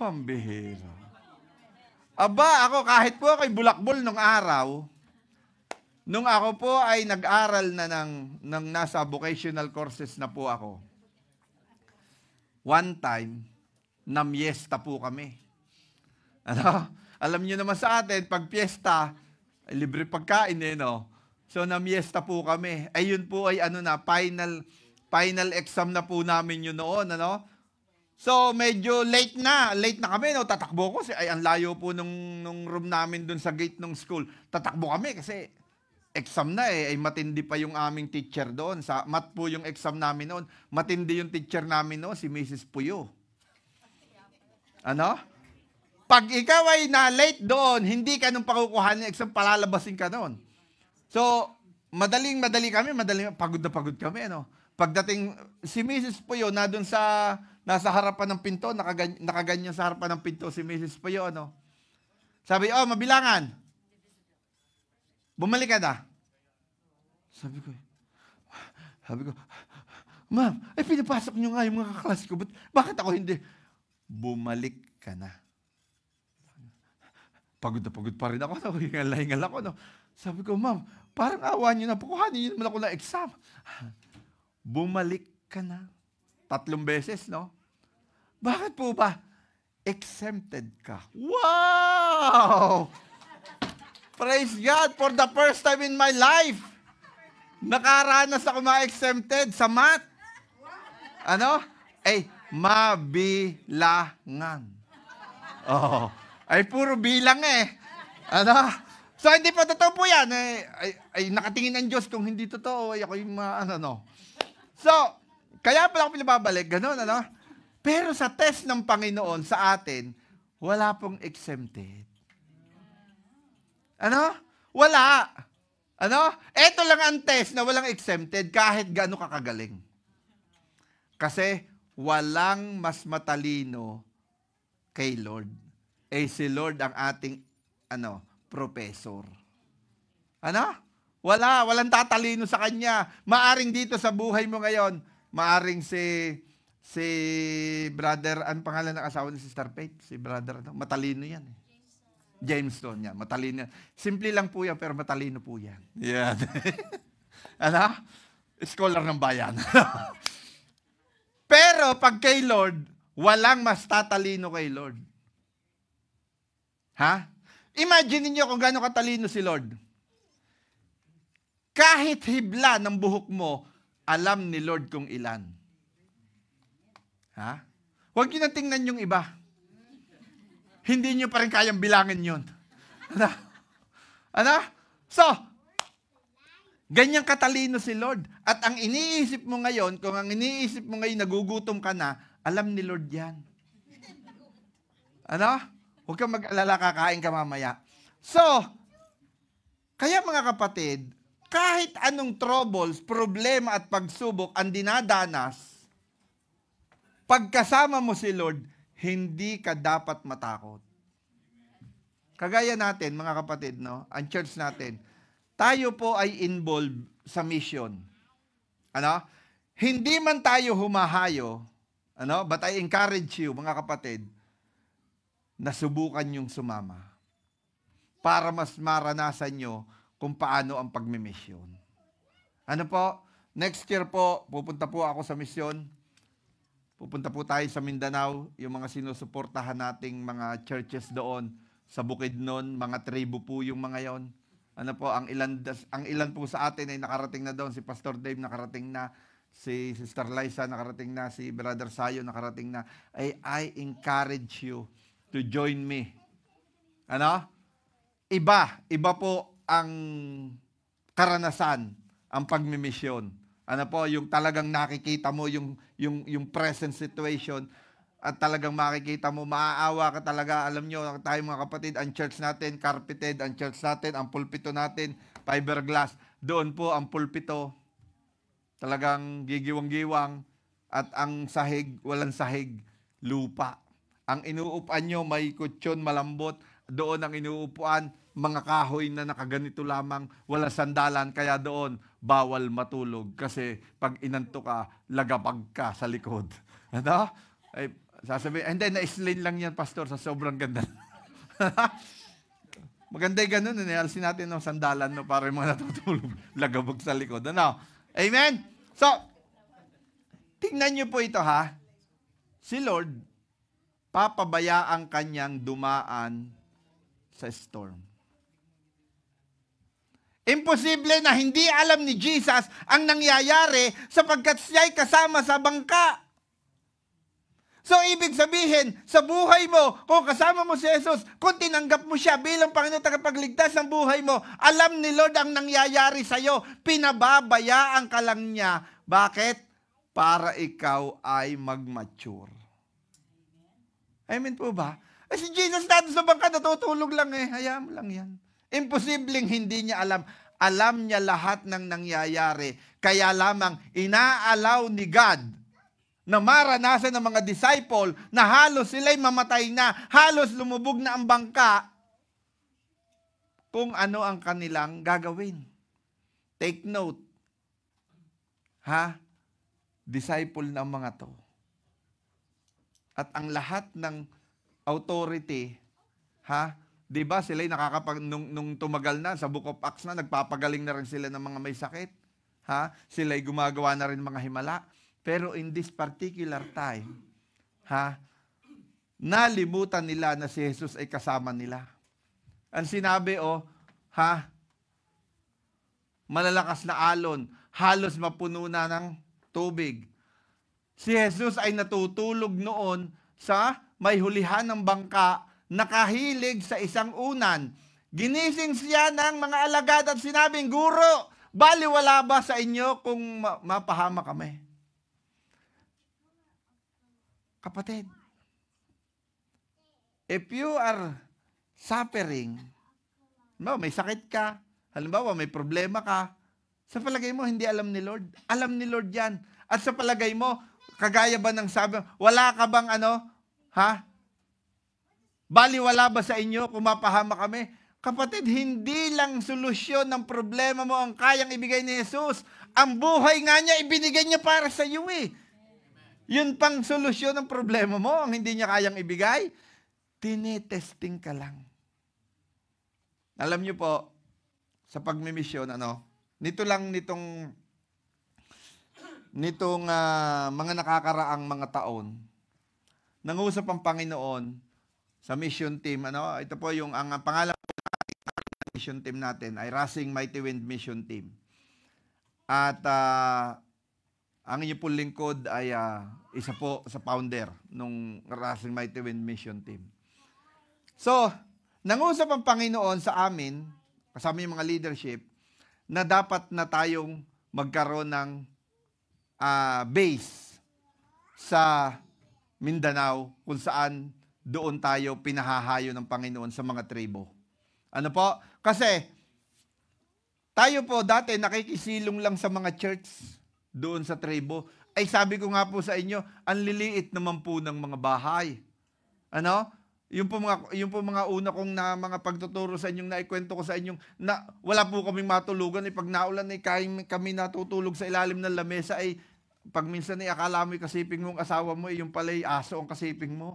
[SPEAKER 1] Pambihira. Aba, ako kahit po ako'y bulakbol nung araw, nung ako po ay nag-aral na ng nasa vocational courses na po ako, one time, namyesta po kami. Ano? Alam niyo naman sa atin, pag piyesta, libre pagkain no? So, namyesta po kami. Ayun po ay final exam na po namin yun noon, ano? So, medyo late na kami, no? Tatakbo ko, ay ang layo po nung room namin dun sa gate ng school. Tatakbo kami kasi exam na ay matindi pa yung aming teacher doon. Sa math po yung exam namin noon. Matindi yung teacher namin noon, si Mrs. Puyo. Ano? Pag ikaw ay na-late doon, hindi ka nung pakukuhanin ng exam, palalabasin ka noon. So, madali kami, pagod na pagod kami, ano? Pagdating, si Mrs. Puyo na doon nasa harapan ng pinto, nakaganyan sa harapan ng pinto si Mrs. Puyo, ano? Sabi, mabilangan. Bumalik ka na. Sabi ko, ma'am, pinapasok niyo nga yung mga kaklase ko, bakit ako hindi? Bumalik ka na. Pagod na pagod pa rin ako, hingal ako, no? Sabi ko, ma'am, parang awa niyo na, pakuhanin niyo naman ako ng exam. Bumalik ka na. 3 beses, no? Bakit po ba? Exempted ka. Wow! Praise God, for the first time in my life, nakaranas ako ma-exempted sa math. Ano? Mabilangan. Ay puro bilang Ano? So, hindi pa totoo po yan. Ay nakatingin ang Diyos kung hindi totoo. Ay ako yung So, kaya pala ako pinababalik, ganun, ano? Pero sa test ng Panginoon sa atin, wala pong exempted. Ano? Wala. Ano? Ito lang ang test na walang exempted kahit gaano kakagaling. Kasi walang mas matalino kay Lord. Si Lord ang ating professor. Ano? Walang tatalino sa kanya. Maaring dito sa buhay mo ngayon, maaring si brother, ang pangalan ng asawa ni Sister Faith? Si brother, matalino yan. Jamestown yan, matalino yan. Simple lang po yan, pero matalino po yan. Yan. Ano? Scholar ng bayan. Pero pag kay Lord, walang mas tatalino kay Lord. Ha? Imagine niyo kung gaano katalino si Lord. Kahit hibla ng buhok mo, alam ni Lord kung ilan. Ha? Huwag niyo na tingnan yung iba. Hindi niyo pa rin kayang bilangin yun. Ano? So, ganyang katalino si Lord. At ang iniisip mo ngayon, kung ang iniisip mo ngayon nagugutom ka na, alam ni Lord yan. Ano? Huwag kang mag-alala, kakain ka mamaya. So, kaya mga kapatid, kahit anong troubles, problema at pagsubok ang dinadanas, pagkasama mo si Lord, hindi ka dapat matakot. kagaya natin, mga kapatid, no? Ang church natin, tayo po ay involved sa mission. Ano? Hindi man tayo humahayo, ano? But I encourage you, mga kapatid, na subukan yung sumama para mas maranasan nyo kung paano ang pagmimisyon. Ano po? Next year po, pupunta po ako sa misyon. Pupunta po tayo sa Mindanao, yung mga sinusuportahan nating mga churches doon sa Bukidnon, mga tribo po yung mga yon. Ano po, ang ilan po sa atin ay nakarating na doon. Si Pastor Dave nakarating na, si Sister Liza nakarating na, si Brother Sayo nakarating na. I encourage you to join me. Ano? Iba po ang karanasan, ang pagmimisyon. Ano po, yung talagang nakikita mo yung present situation at talagang makikita mo, maaawa ka talaga. Alam nyo, tayo mga kapatid, ang church natin, carpeted, ang church natin, ang pulpito natin, fiberglass. Doon po ang pulpito, talagang gigiwang-giwang at ang sahig, walang sahig, lupa. Ang inuupuan nyo, may kutsyon, malambot. Doon ang inuupuan, mga kahoy na nakaganito lamang, wala sandalan, kaya doon, bawal matulog. Kasi pag inanto ka, lagapag ka sa likod. Ano? Ay, sasabihin, hindi, na-explain lang yan, Pastor, sa sobrang ganda. Maganda yung ganun, alisin natin ng sandalan no, para yung mga natutulog, lagabag sa likod. Ano? Amen? So, tingnan nyo po ito ha. Si Lord, papabaya ang kanyang dumaan sa storm. Imposible na hindi alam ni Jesus ang nangyayari sapagkat siya'y kasama sa bangka. So, ibig sabihin, sa buhay mo, kung kasama mo si Jesus, kung tinanggap mo siya bilang Panginoon tagapagligtas ng buhay mo, alam ni Lord ang nangyayari sa'yo. Pinababayaan ka lang niya. Bakit? Para ikaw ay mag-mature. Amen po ba? Si Jesus natin sa bangka, natutulog lang eh. Hayaan mo lang yan. Imposibleng hindi niya alam. Alam niya lahat ng nangyayari. Kaya lamang inaalaw ni God na maranasan ng mga disciple na halos sila'y mamatay na, halos lumubog na ang bangka, kung ano ang kanilang gagawin. Take note. Ha? Disciple ng mga to. At ang lahat ng authority, ha? Di ba sila'y nung tumagal na, sa Book of Acts na, nagpapagaling na rin sila ng mga may sakit. Ha? Sila'y gumagawa na rin mga himala. Pero in this particular time, ha? Nalimutan nila na si Jesus ay kasama nila. Ang sinabi, ha? Malalakas na alon, halos mapuno na ng tubig. Si Jesus ay natutulog noon sa may hulihan ng bangka, nakahilig sa isang unan. Ginising siya ng mga alagad at sinabing, Guro, baliwala ba sa inyo kung mapahama kami? Kapatid, if you are suffering, may sakit ka, halimbawa may problema ka, sa palagay mo hindi alam ni Lord? Alam ni Lord yan. At sa palagay mo, kagaya ba ng sabi, wala ka bang baliwala ba sa inyo kung mapahama kami? Kapatid, hindi lang solusyon ng problema mo ang kayang ibigay ni Jesus. Ang buhay nga niya, ibinigay niya para sa iyo eh. Yun pang solusyon ng problema mo, ang hindi niya kayang ibigay, tinetesting ka lang. Alam niyo po, sa pagmimisyon, nitong mga nakakaraang mga taon, nangusap ang Panginoon sa mission team. Ito po yung ang pangalan ng mission team natin ay Rising Mighty Wind Mission Team. At ang inyong pong lingkod ay isa po sa founder ng Rising Mighty Wind Mission Team. So, nangusap ang Panginoon sa amin, kasama yung mga leadership, na dapat na tayong magkaroon ng base sa Mindanao kung saan doon tayo pinahahayo ng Panginoon sa mga tribo. Ano po? Kasi tayo po dati nakikisilong lang sa mga church doon sa tribo. Ay sabi ko nga po sa inyo, ang liliit naman po ng mga bahay. yung po mga una kong na mga pagtuturo sa inyong naikwento ko sa inyong na wala po kaming matulugan pag naulan kami natutulog sa ilalim ng lamesa pag minsan akala mo yung kasiping mong asawa mo yung pala'y aso ang kasiping mo.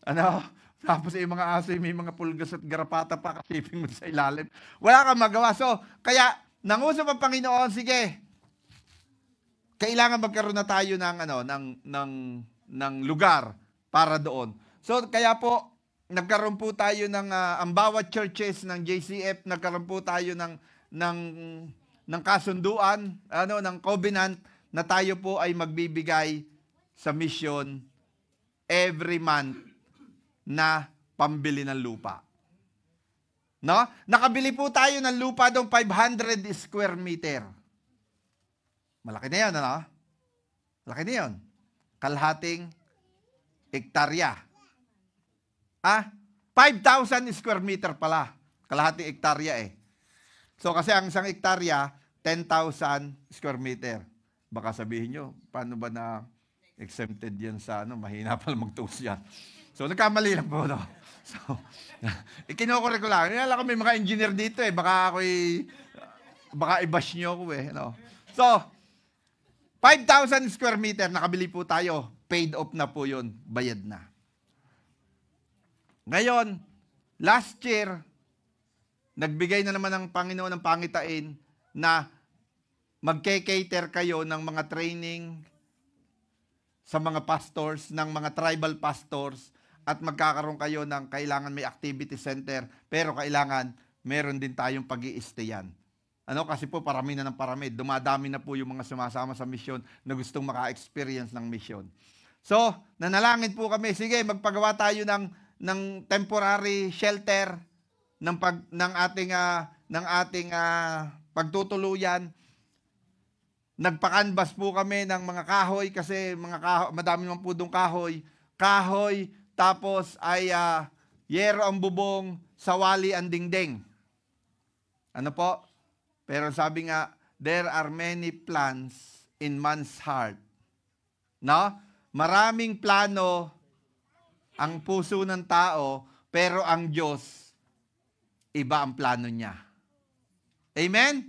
[SPEAKER 1] Ano? Tapos yung mga aso may mga pulgas at garapata pa kasiping mo sa ilalim. Wala kang magawa. So, kaya nangusap ang Panginoon, sige. Kailangan magkaroon na tayo ng lugar para doon. So, kaya po nagkaroon po tayo ang bawat churches ng JCF, nagkaroon po tayo ng kasunduan, ng covenant na tayo po ay magbibigay sa mission every month na pambili ng lupa. No? Nakabili po tayo ng lupa doon 500 square meter. Malaki na 'yan, ano? Malaki na 'yon. Kalahating hektarya. 5,000 square meter pala. Kalahating hektarya So kasi ang isang hektarya 10,000 square meter. Baka sabihin nyo, paano ba na exempted yan sa mahina pala mag-toast yan. So, nagkamali lang po, no? So, ikinokore ko lang. Alam ko may mga engineer dito, baka i-bash nyo ako, no? So, 5,000 square meter, nakabili po tayo. Paid off na po yun. Bayad na. Ngayon, last year, nagbigay na naman ng Panginoon ng pangitain na magke-cater kayo ng mga training sa mga pastors, ng mga tribal pastors, at magkakaroon kayo ng kailangan may activity center, pero kailangan meron din tayong pag-i-stayan. Kasi po parami na ng parami. Dumadami na po yung mga sumasama sa mission na gustong maka-experience ng mission. So, nanalangin po kami, sige, magpagawa tayo ng temporary shelter ng ating pagtutuluyan. Nagpa-canvas po kami ng mga kahoy kasi madami naman po doong kahoy, tapos ay yero ang bubong, sawali ang dingding. Ano po? Pero sabi nga, there are many plans in man's heart. No? Maraming plano ang puso ng tao, pero ang Diyos, iba ang plano niya. Amen?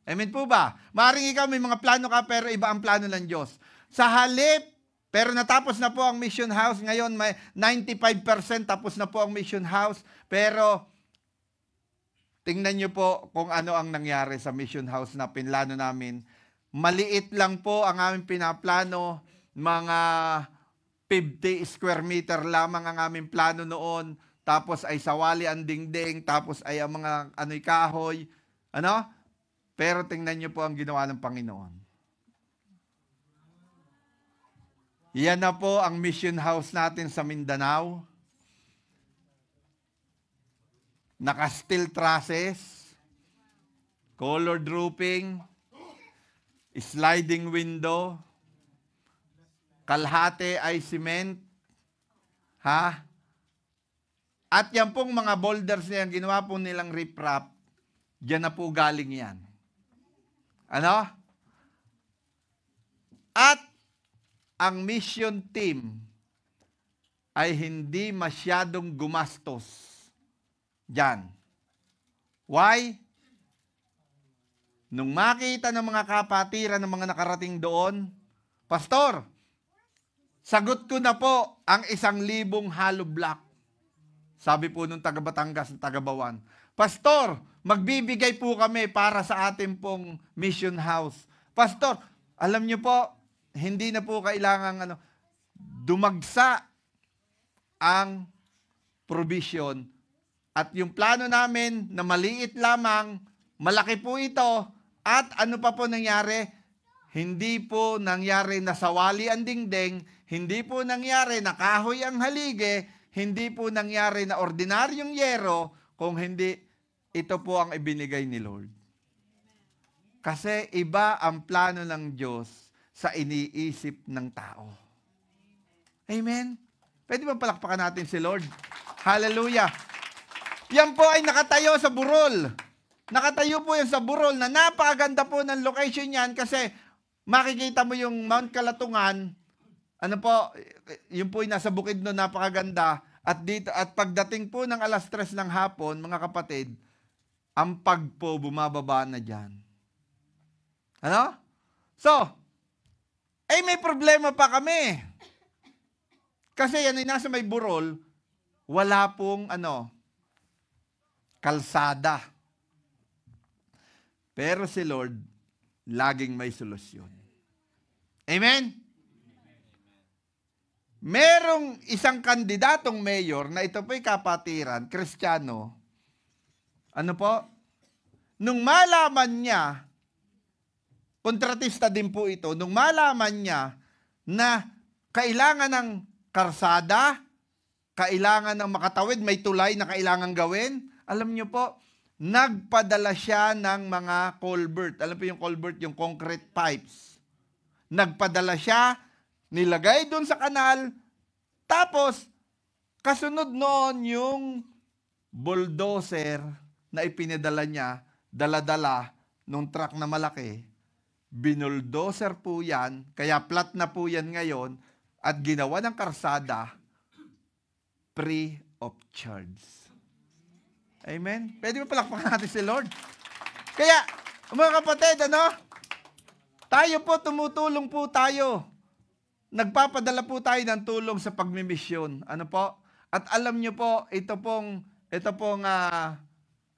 [SPEAKER 1] Amen po ba? Maaaring ikaw may mga plano ka pero iba ang plano ng Diyos. Sa halip, pero natapos na po ang mission house. Ngayon may 95% tapos na po ang mission house. Pero tingnan nyo po kung ano ang nangyari sa mission house na pinlano namin. Maliit lang po ang aming pinaplano. Mga 50 square meter lamang ang aming plano noon. Tapos ay sawali ang dingding. Tapos ay ang mga kahoy. Pero tingnan nyo po ang ginawa ng Panginoon. Yan na po ang mission house natin sa Mindanao. Naka-steel trusses, color drooping, sliding window, kalahati ay cement. At yan pong mga boulders na yan, ginawa po nilang riprap, diyan na po galing yan. At ang mission team ay hindi masyadong gumastos diyan. Why? Nung makita ng mga kapatiran ng mga nakarating doon, Pastor, sagot ko na po ang 1,000 hollow block. Sabi po nung taga Batangas, taga Bawan, Pastor, magbibigay po kami para sa ating pong mission house. Pastor, alam niyo po, hindi na po kailangan dumagsa ang provision. At yung plano namin na maliit lamang, malaki po ito. At ano pa po nangyari? Hindi po nangyari na sawali ang dingding, hindi po nangyari na kahoy ang halige, hindi po nangyari na ordinaryong yero, kung hindi ito po ang ibinigay ni Lord. Kasi iba ang plano ng Diyos sa iniisip ng tao. Amen? Pwede ba palakpakan natin si Lord? Hallelujah! Yan po ay nakatayo sa burol. Nakatayo po yan sa burol na napakaganda po ng location yan kasi makikita mo yung Mount Kalatungan. Yun po ay nasa bukid no, napakaganda. At pagdating po ng 3:00 ng hapon, mga kapatid, ang pagpo bumababa na dyan. Ano? So, may problema pa kami. Kasi yan ay nasa may burol, wala pong kalsada. Pero si Lord, laging may solusyon. Amen? Merong isang kandidatong mayor na ito po'y kapatiran, Kristiyano. Ano po? Nung malaman niya, kontratista din po ito, nung malaman niya na kailangan ng karsada, kailangan ng makatawid, may tulay na kailangan gawin, alam niyo po, nagpadala siya ng mga culvert. Alam po yung culvert, yung concrete pipes. Nagpadala siya, nilagay doon sa kanal, tapos kasunod noon yung bulldozer na ipinadala niya, dala-dala nung truck na malaki. Binuldozer po yan, kaya flat na po yan ngayon, at ginawa ng karsada free of charge. Amen? Pwede mo palakpakan natin si Lord? Kaya, mga kapatid, tayo po, tumutulong po tayo. Nagpapadala po tayo ng tulong sa pagmimisyon. Ano po? At alam nyo po, ito pong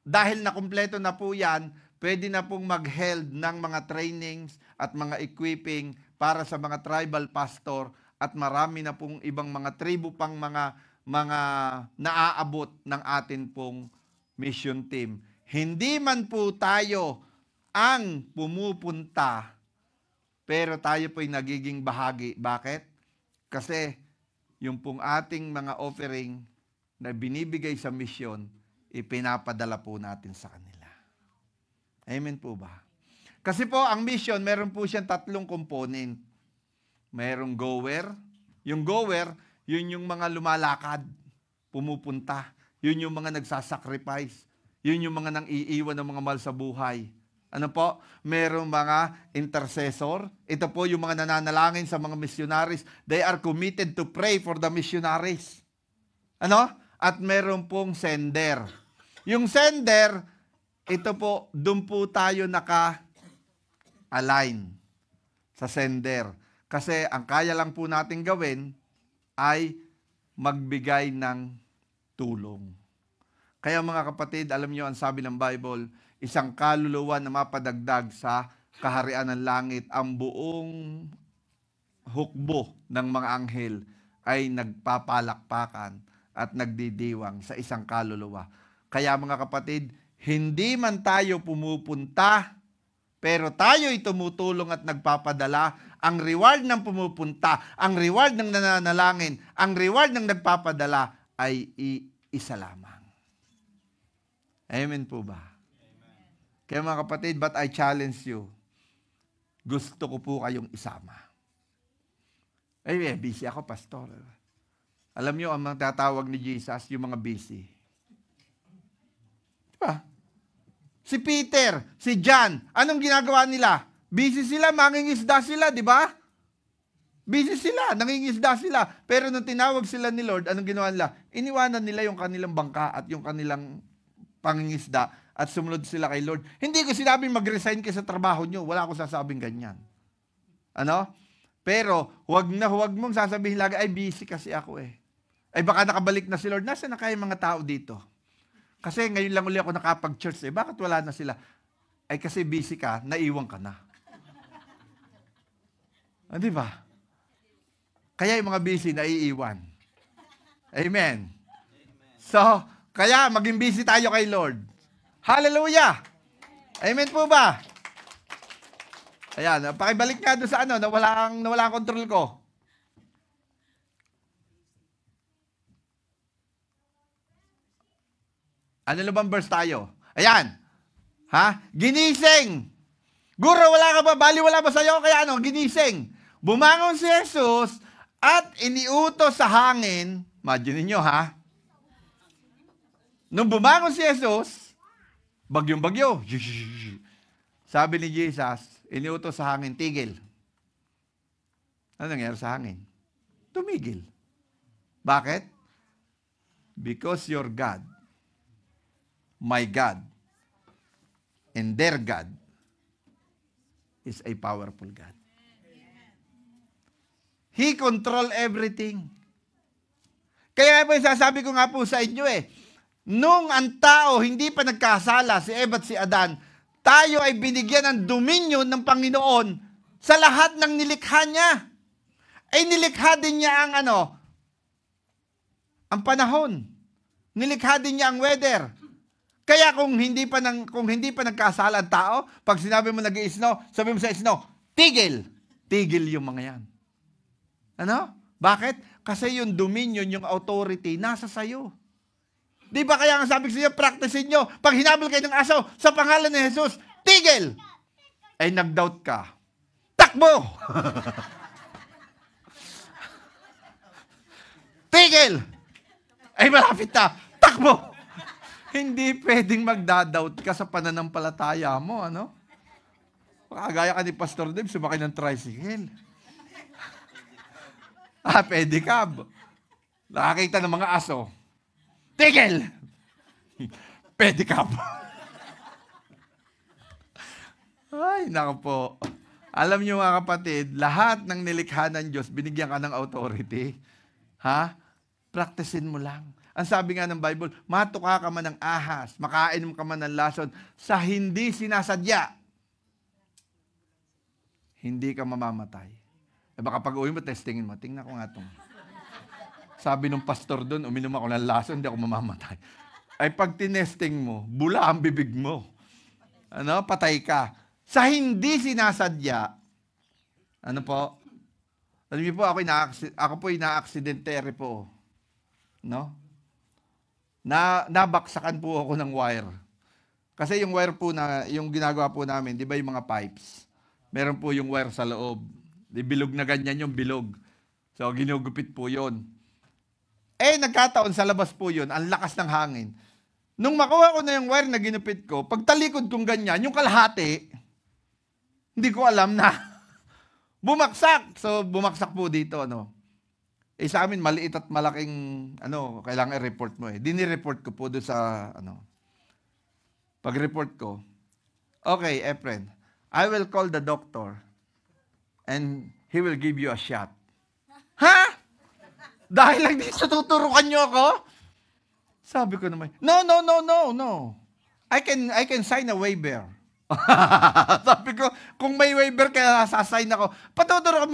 [SPEAKER 1] dahil na kumpleto na po yan, pwede na pong mag-held ng mga trainings at mga equipping para sa mga tribal pastor at marami na pong ibang mga tribu pang mga naaabot ng atin pong mission team. Hindi man po tayo ang pumupunta, pero tayo po'y nagiging bahagi. Bakit? Kasi yung pong ating mga offering na binibigay sa misyon, ipinapadala po natin sa kanila. Amen po ba? Kasi po, ang mission, meron po siyang 3 component. Merong goer. Yung goer, yun yung mga lumalakad, pumupunta. Yun yung mga nagsasacrifice. Yun yung mga nang iiwan ng mga mahal sa buhay. Ano po? Merong mga intercessor. Ito po yung mga nananalangin sa mga missionaries. They are committed to pray for the missionaries. Ano? At meron pong sender. Yung sender, ito po, doon po tayo naka-align sa sender. Kasi ang kaya lang po natin gawin ay magbigay ng tulong. Kaya mga kapatid, alam niyo ang sabi ng Bible, isang kaluluwa na mapadagdag sa kaharian ng langit, ang buong hukbo ng mga anghel ay nagpapalakpakan at nagdidiwang sa isang kaluluwa. Kaya mga kapatid, hindi man tayo pumupunta, pero tayo'y tumutulong at nagpapadala. Ang reward ng pumupunta, ang reward ng nananalangin, ang reward ng nagpapadala ay isa lamang. Amen po ba? Kaya mga kapatid, but I challenge you, gusto ko po kayong isama. Busy ako, pastor. Alam niyo, ang mga tatawag ni Jesus, yung mga busy. Diba? Si Peter, si John, anong ginagawa nila? Busy sila, mangingisda sila, di ba? Busy sila, nangingisda sila. Pero nung tinawag sila ni Lord, anong ginawa nila? Iniwanan nila yung kanilang bangka at yung kanilang pangingisda at sumunod sila kay Lord. Hindi ko sinabing mag-resign kayo sa trabaho nyo. Wala akong sasabing ganyan. Ano? Pero, huwag mong sasabihin lagi, ay busy kasi ako eh. Ay baka nakabalik na si Lord. Nasaan na kayo mga tao dito? Kasi ngayon lang uli ako nakapag-church eh. Bakit wala na sila? Ay kasi busy ka, naiwan ka na. Di ba? Kaya yung mga busy, naiiwan. Amen. So, kaya maging busy tayo kay Lord. Hallelujah! Amen po ba? Ayan, pakibalik nga doon sa na wala ang control ko. Ano na bang verse tayo? Ayan. Ha? Ginising. Guro, wala ka ba? Baliwala ba sa'yo? Kaya ginising. Bumangon si Jesus at iniutos sa hangin. Imagine niyo ha? Nung bumangon si Jesus, bagyong-bagyo. Sabi ni Jesus, iniutos sa hangin, tigil. Ano nangyari sa hangin? Tumigil. Bakit? Because your God, my God, and their God is a powerful God. He control everything. Kaya po sasabi ko nga po sa inyo nung ang tao hindi pa nagkasala, si Eva at si Adan, tayo ay binigyan ng dominion ng Panginoon sa lahat ng nilikha niya. Ay nilikha din niya ang ang panahon. Nilikha din niya ang weather. Kaya kung hindi pa nagkasala ang tao, pag sinabi mo nag-i-snow, sabi mo sa snow, tigil. Tigil yung mga yan. Ano? Bakit? Kasi yung dominion, yung authority, nasa sayo. Di ba kaya nga sabi ko sa inyo, practicein nyo. Pag hinabol kayo ng aso, sa pangalan ni Jesus, tigil! Ay nag-doubt ka. Takbo! Tigil! Ay malapit na. Takbo! Hindi pwedeng magdadoubt ka sa pananampalataya mo, ano? Kagaya ka ni Pastor Dave, sumakay ng tricycle. Pedicab. Nakakita ng mga aso. Tigil! Pedicab. Ay, naku po. Alam niyo mga kapatid, lahat ng nilikha ng Diyos, binigyan ka ng authority. Ha? Practicein mo lang. Ang sabi nga ng Bible, matuka ka man ng ahas, makainom ka man ng lason, sa hindi sinasadya, hindi ka mamamatay. Baka pag uwi mo, testingin mo. Tingnan ko nga itong. Sabi ng pastor doon, uminom ako ng lason, hindi ako mamamatay. Ay pag tinesting mo, bula ang bibig mo. Ano? Patay ka. Sa hindi sinasadya, ano po? Alam niyo po, ako po ina-accidentary po. No? Nabaksakan po ako ng wire. Kasi yung wire po yung ginagawa po namin, di ba yung mga pipes? Meron po yung wire sa loob. Di bilog na ganyan yung bilog. So, ginugupit po yon. Nagkataon sa labas po yun, ang lakas ng hangin. Nung makuha ko na yung wire na ginupit ko, pag talikod kong ganyan, yung kalahati, hindi ko alam na bumagsak. So, bumagsak po dito, sa amin, maliit at malaking, kailangan i-report mo Dini-report ko po doon sa, Pag-report ko, okay, Efren, I will call the doctor and he will give you a shot. Ha? Dahil lang dito tuturukan niyo ako? Sabi ko naman, no. I can sign a waiver. Sabi ko, kung may waiver kaya sasign ako, patuturukan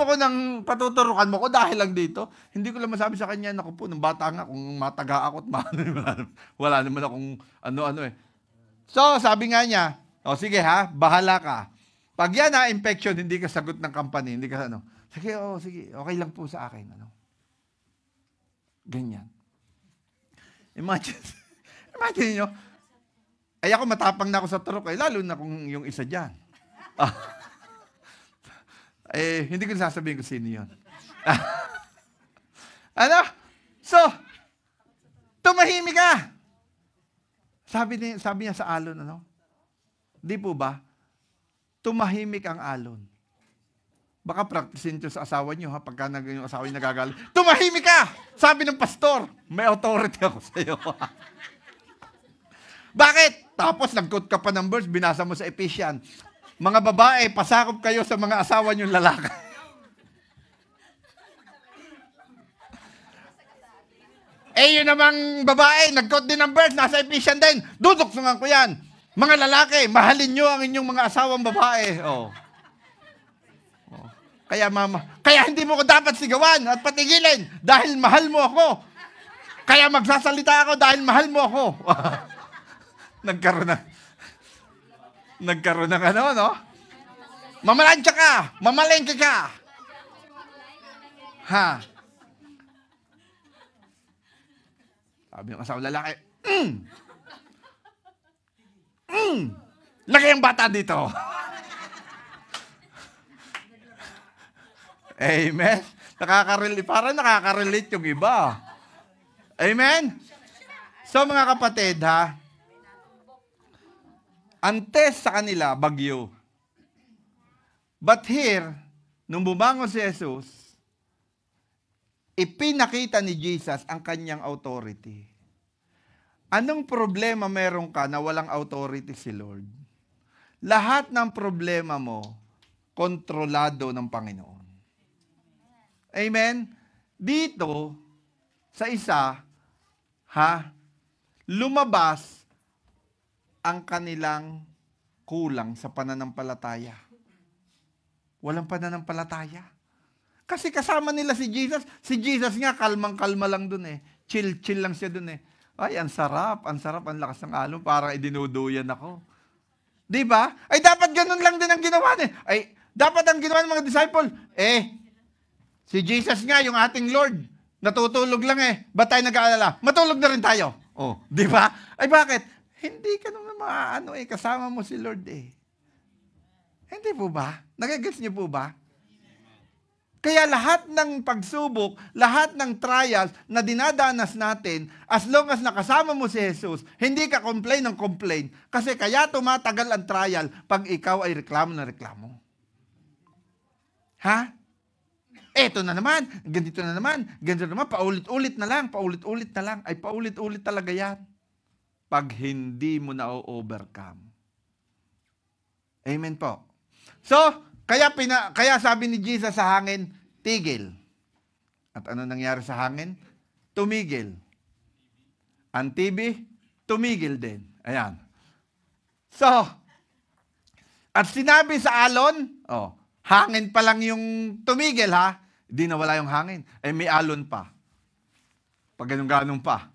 [SPEAKER 1] mo ko dahil lang dito. Hindi ko lang masabi sa kanya, naku po, nung bata nga, kung mataga ako at wala naman akong So, sabi nga niya, sige ha, bahala ka. Pag yan infection, hindi ka sagot ng company, hindi ka sige, sige, okay lang po sa akin. Ganyan. Imagine nyo, ay ako matapang na ako sa turok, lalo na kung yung isa dyan. Hindi ko sasabihin kung sino yun. So, tumahimik ka. Sabi niya sa alon, di po ba? Tumahimik ang alon. Baka practicein ito sa asawa niyo, pagka yung asawa niyo nagagalit. Tumahimik ka! Sabi ng pastor, may authority ako sa iyo. Bakit? Tapos nag-quote ka pa ng verse, binasa mo sa Ephesians. Mga babae, pasakop kayo sa mga asawa niyong lalaki. Yun namang babae, nag-quote din ng verse, nasa Ephesians din. Duduksungan ko yan. Mga lalaki, mahalin niyo ang inyong mga asawang babae. Kaya hindi mo ko dapat sigawan at patigilin dahil mahal mo ako. Kaya magsasalita ako dahil mahal mo ako. Nagkaroon ng Mamalansya ka! Mamalengke ka! Ha? Sabi ng asawang lalaki, laki ang bata dito. Amen? Parang nakaka-relate yung iba. Amen? So mga kapatid, ang test sa kanila, bagyo. But here, nung bumangon si Jesus, ipinakita ni Jesus ang kanyang authority. Anong problema meron ka na walang authority si Lord? Lahat ng problema mo, kontrolado ng Panginoon. Amen? Dito, sa isa, lumabas ang kanilang kulang sa pananampalataya. Walang pananampalataya. Kasi kasama nila si Jesus. Si Jesus nga, kalmang-kalma lang dun eh. Chill-chill lang siya dun eh. Ay, ang sarap, ang lakas ng alon, parang idinuduyan ako. Di ba? Ay, dapat ganun lang din ang ginawa niya. Ay, dapat ang ginawa ng mga disciple, si Jesus nga, yung ating Lord, natutulog lang eh. Ba't tayo nag-aalala? Matulog na rin tayo. Oh, di ba? Ay, bakit? Hindi ka naman kasama mo si Lord eh. Hindi po ba? Nagagets niyo po ba? Kaya lahat ng pagsubok, lahat ng trials na dinadanas natin, as long as nakasama mo si Jesus, hindi ka complain ng complain. Kasi kaya tumatagal ang trial pag ikaw ay reklamo na reklamo. Ha? Eto na naman, ganito na naman, paulit-ulit na lang. Ay, paulit-ulit talaga yan. Pag hindi mo na-overcome. Amen po. So, kaya sabi ni Jesus sa hangin, tigil. At ano nangyari sa hangin? Tumigil. Ang TV, tumigil din. Ayan. So, at sinabi sa alon, hangin pa lang yung tumigil ha, di nawala yung hangin. May alon pa. Pag ganun-ganun pa.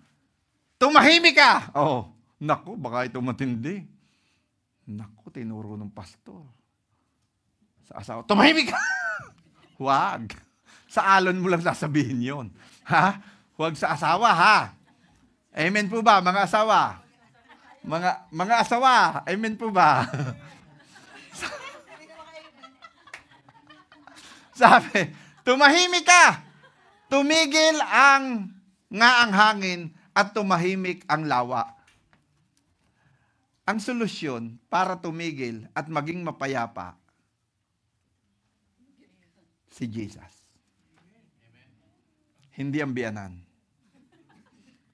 [SPEAKER 1] Tumahimik ka! Naku, baka ito matindi. Naku, tinuro ng pastor. Sa asawa, tumahimik ka! Huwag. Sa alon mo lang sasabihin yon. Ha? Huwag sa asawa, ha? Amen po ba, mga asawa? Mga asawa, amen po ba? Sabi, tumahimik ka! Tumigil ang hangin at tumahimik ang lawa. Ang solusyon para tumigil at maging mapayapa, si Jesus. Hindi ang biyanan.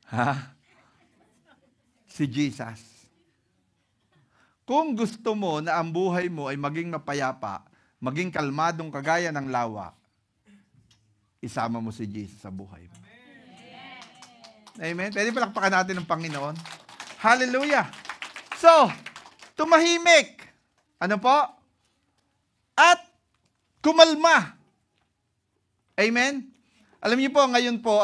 [SPEAKER 1] Ha? Si Jesus. Kung gusto mo na ang buhay mo ay maging mapayapa, maging kalmadong kagaya ng lawa, isama mo si Jesus sa buhay mo. Amen? Pwede palakpakan natin ng Panginoon. Hallelujah! So, tumahimik. Ano po? At kumalma. Amen? Alam niyo po, ngayon po,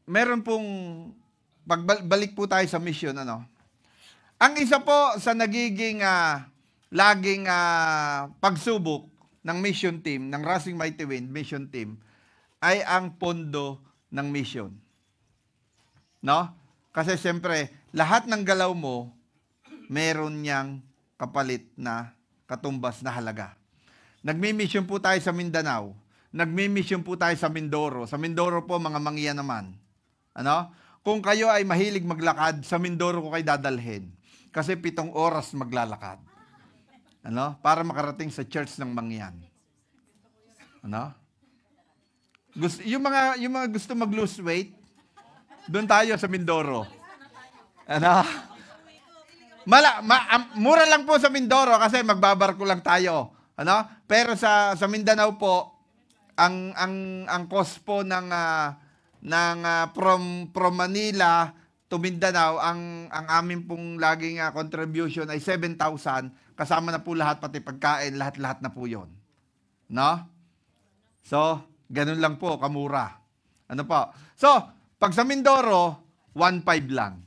[SPEAKER 1] meron pong, pagbalik po tayo sa mission, Ang isa po sa nagiging, laging pagsubok ng mission team, ng Rising Mighty Wind mission team, ay ang pondo ng mission. No? Kasi siyempre, lahat ng galaw mo, meron niyang kapalit na katumbas na halaga. Nagmi-mission po tayo sa Mindanao. Nagmi-mission po tayo sa Mindoro. Sa Mindoro po, mga mangya naman. Kung kayo ay mahilig maglakad, sa Mindoro ko kayo dadalhin. Kasi 7 oras maglalakad. Para makarating sa church ng mangyan. Yung mga gusto mag-lose weight, doon tayo sa Mindoro. Mura lang po sa Mindoro kasi magbabarko lang tayo. Pero sa Mindanao po, ang cost po from Manila to Mindanao, ang amin pong laging contribution ay 7,000. Kasama na po lahat, pati pagkain, lahat-lahat na po yun. So, ganun lang po, kamura. So, pag sa Mindoro, 1.5 lang.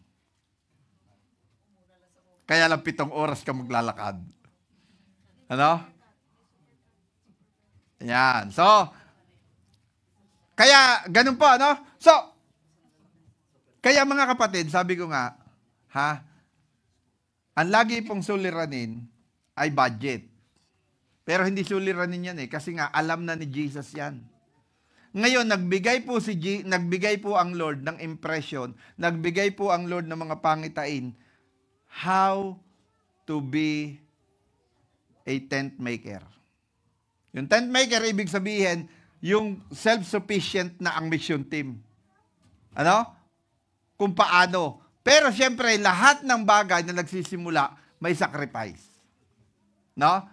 [SPEAKER 1] Kaya lang 7 oras ka maglalakad. Yan. So, kaya, ganun po, So, kaya mga kapatid, sabi ko nga, ang lagi pong suliranin ay budget. Pero hindi suliranin yan kasi nga, alam na ni Jesus yan. Ngayon, nagbigay po ang Lord ng impression, nagbigay po ang Lord ng mga pangitain, how to be a tent maker. Yung tent maker, ibig sabihin, yung self-sufficient na ang mission team. kung paano. Pero siyempre, lahat ng bagay na nagsisimula, may sacrifice. No?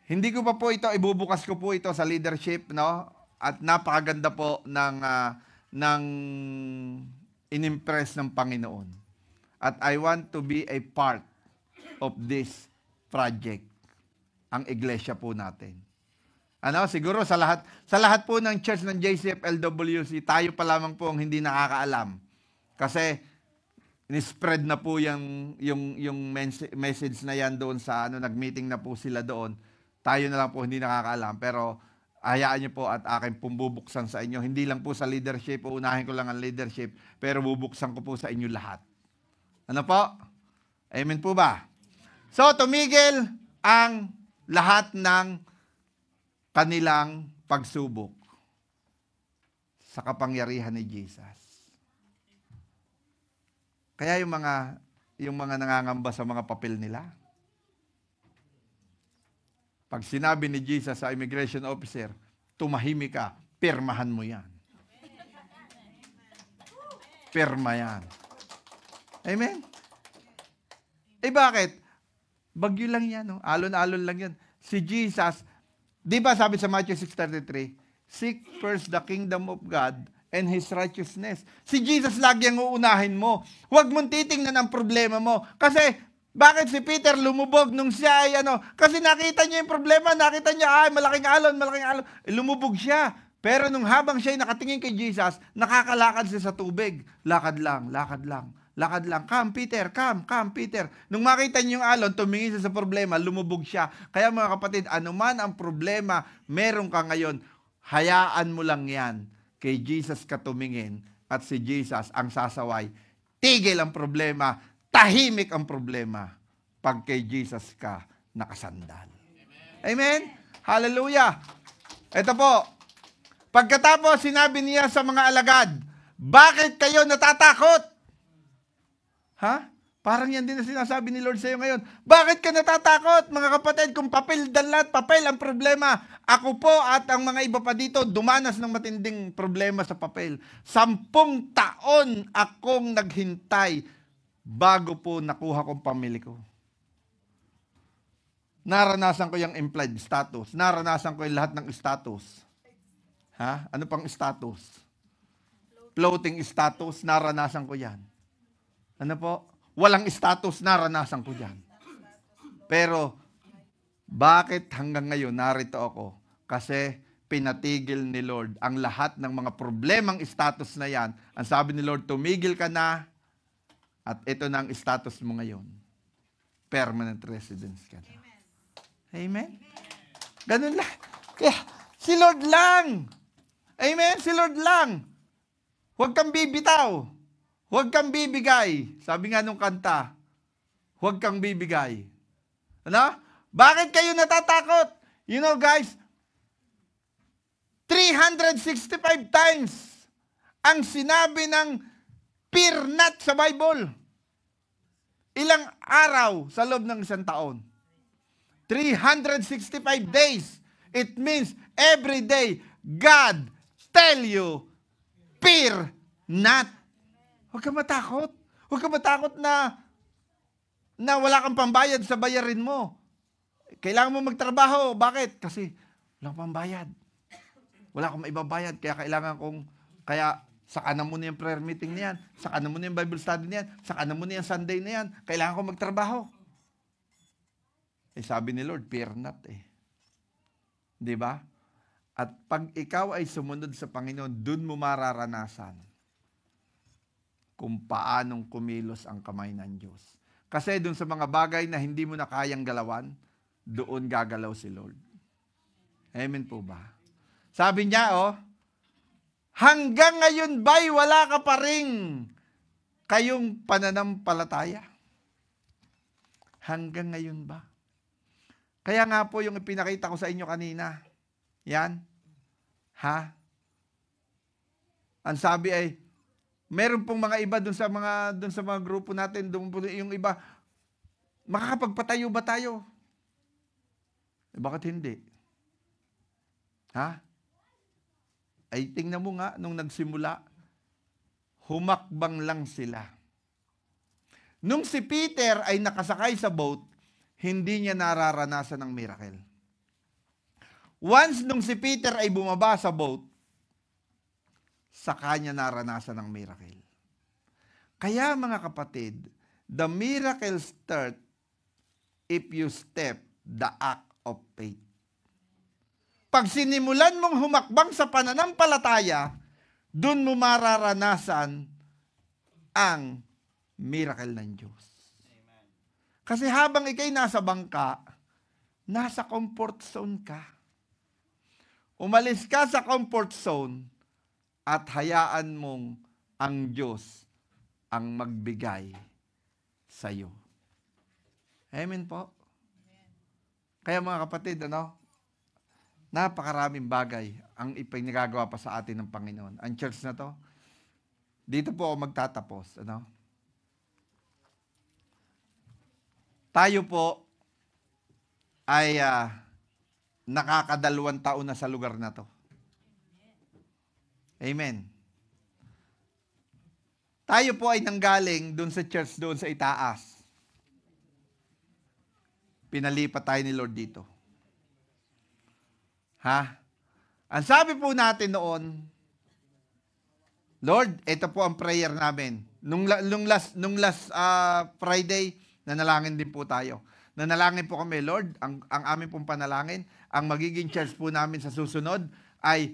[SPEAKER 1] Hindi ko pa po ito, ibubukas ko po ito sa leadership, no? At napakaganda po ng inimpress ng Panginoon. At I want to be a part of this project, ang iglesia po natin. Siguro sa lahat po ng church ng JCF-LWC, tayo pa lamang po ang hindi nakakaalam. Kasi ni-spread na po yung message na yan doon sa nag-meeting na po sila doon. Tayo na lang po hindi nakakaalam. Pero hayaan niyo po at akin pumubuksan sa inyo. Hindi lang po sa leadership, uunahin ko lang ang leadership, pero bubuksan ko po sa inyo lahat. Ano po? Amen po ba? So, tumigil ang lahat ng kanilang pagsubok sa kapangyarihan ni Jesus. Kaya yung mga nangangamba sa mga papel nila, pag sinabi ni Jesus sa immigration officer, tumahimik ka, pirmahan mo yan. Pirma yan. Amen? Bakit? Bagyo lang yan, no? Alon-alon lang yan. Si Jesus, di ba sabi sa Matthew 6:33, seek first the kingdom of God and His righteousness. Si Jesus lagi ang uunahin mo. Huwag mong titingnan ang problema mo. Kasi, bakit si Peter lumubog nung siya ay Kasi nakita niya yung problema, nakita niya, malaking alon. Lumubog siya. Pero nung habang siya ay nakatingin kay Jesus, nakakalakad siya sa tubig. Lakad lang. Come, Peter. Nung makita niyo yung alon, tumingin siya sa problema, lumubog siya. Kaya mga kapatid, anuman ang problema, meron ka ngayon, hayaan mo lang yan. Kay Jesus ka tumingin at si Jesus ang sasaway. Tigil ang problema, tahimik ang problema pag kay Jesus ka nakasandal. Amen? Hallelujah! Ito po, pagkatapos sinabi niya sa mga alagad, bakit kayo natatakot? Parang yan din na sinasabi ni Lord sa iyo ngayon. Bakit ka natatakot, mga kapatid, kung papel ang problema? Ako po at ang mga iba pa dito dumanas ng matinding problema sa papel. 10 taon akong naghintay bago po nakuha kong pamilya ko. Naranasan ko yung implied status. Naranasan ko yung lahat ng status. Ano pang status? Floating status, naranasan ko yan. Ano po? Walang status, naranasan ko yan. Pero, bakit hanggang ngayon narito ako? Kasi pinatigil ni Lord ang lahat ng mga problemang status na yan. Ang sabi ni Lord, tumigil ka na at ito na ang status mo ngayon. Permanent residence ka na. Amen? Ganun lang. Kaya, si Lord lang. Amen? Si Lord lang. Huwag kang bibitaw. Huwag kang bibigay. Sabi nga nung kanta, huwag kang bibigay. Bakit kayo natatakot? You know guys, 365 times ang sinabi ng fear not sa Bible. Ilang araw sa loob ng isang taon? 365 days. It means every day, God tell you, fear not. Huwag ka matakot. Huwag ka matakot na wala kang pambayad sa bayarin mo. Kailangan mo magtrabaho. Bakit? Kasi wala kang pambayad. Wala akong maibabayad. Kaya saka na muna yung prayer meeting na yan. Saka na muna yung Bible study na yan. Saka na muna yung Sunday na yan. Kailangan ko magtrabaho. Sabi ni Lord, fear not Di ba? At pag ikaw ay sumunod sa Panginoon, dun mo mararanasan kung paanong kumilos ang kamay ng Diyos. Kasi dun sa mga bagay na hindi mo na kayang galawan, doon gagalaw si Lord. Amen po ba? Sabi niya, hanggang ngayon ba'y wala ka pa rin kayong pananampalataya? Hanggang ngayon ba? Kaya nga po yung ipinakita ko sa inyo kanina. Yan. Ang sabi ay, meron pong mga iba dun sa mga grupo natin, yung iba, makakapagpatayo ba tayo? Bakit hindi? Ay tingnan mo nga, nung nagsimula, humakbang lang sila. Nung si Peter ay nakasakay sa boat, hindi niya nararanasan ng miracle. Once nung si Peter ay bumaba sa boat, saka niya naranasan ng miracle. Kaya mga kapatid, the miracle start if you step the act of faith. Pag sinimulan mong humakbang sa pananampalataya, dun mo mararanasan ang miracle ng Diyos. Kasi habang ikay nasa bangka, nasa comfort zone ka. Umalis ka sa comfort zone at hayaan mong ang Diyos ang magbigay sa iyo. Amen po. Kaya mga kapatid, napakaraming bagay ang ipinagagawa pa sa atin ng Panginoon. Ang church na to, dito po ako magtatapos. Tayo po ay nakakadalawang taon na sa lugar na to. Amen. Tayo po ay nanggaling doon sa church doon sa itaas. Pinalipat tayo ni Lord dito. Ang sabi po natin noon, Lord, ito po ang prayer namin. Nung last Friday, nanalangin din po tayo. Nanalangin po kami, Lord, ang aming pong panalangin, ang magiging church po namin sa susunod ay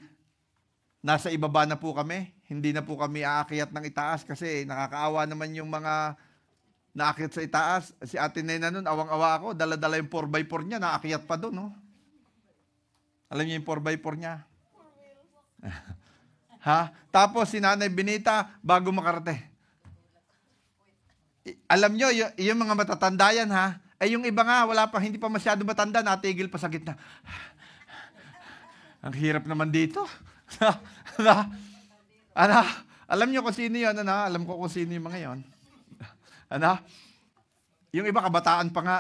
[SPEAKER 1] nasa ibaba na po kami. Hindi na po kami aakyat ng itaas kasi nakakaawa naman yung mga naakyat sa itaas. Si Ate Nena nun, awang-awa ako, dala-dala yung 4x4 niya, naakyat pa doon, Alam niyo yung 4x4 niya? Tapos si Nanay Benita, bago makarating. Alam niyo, yung mga matatanda yan, yung iba nga, hindi pa masyado matanda, natigil pa sa gitna. Ang hirap naman dito. Alam niyo kung sino yun, alam ko kung sino yung mga yun. Yung iba kabataan pa nga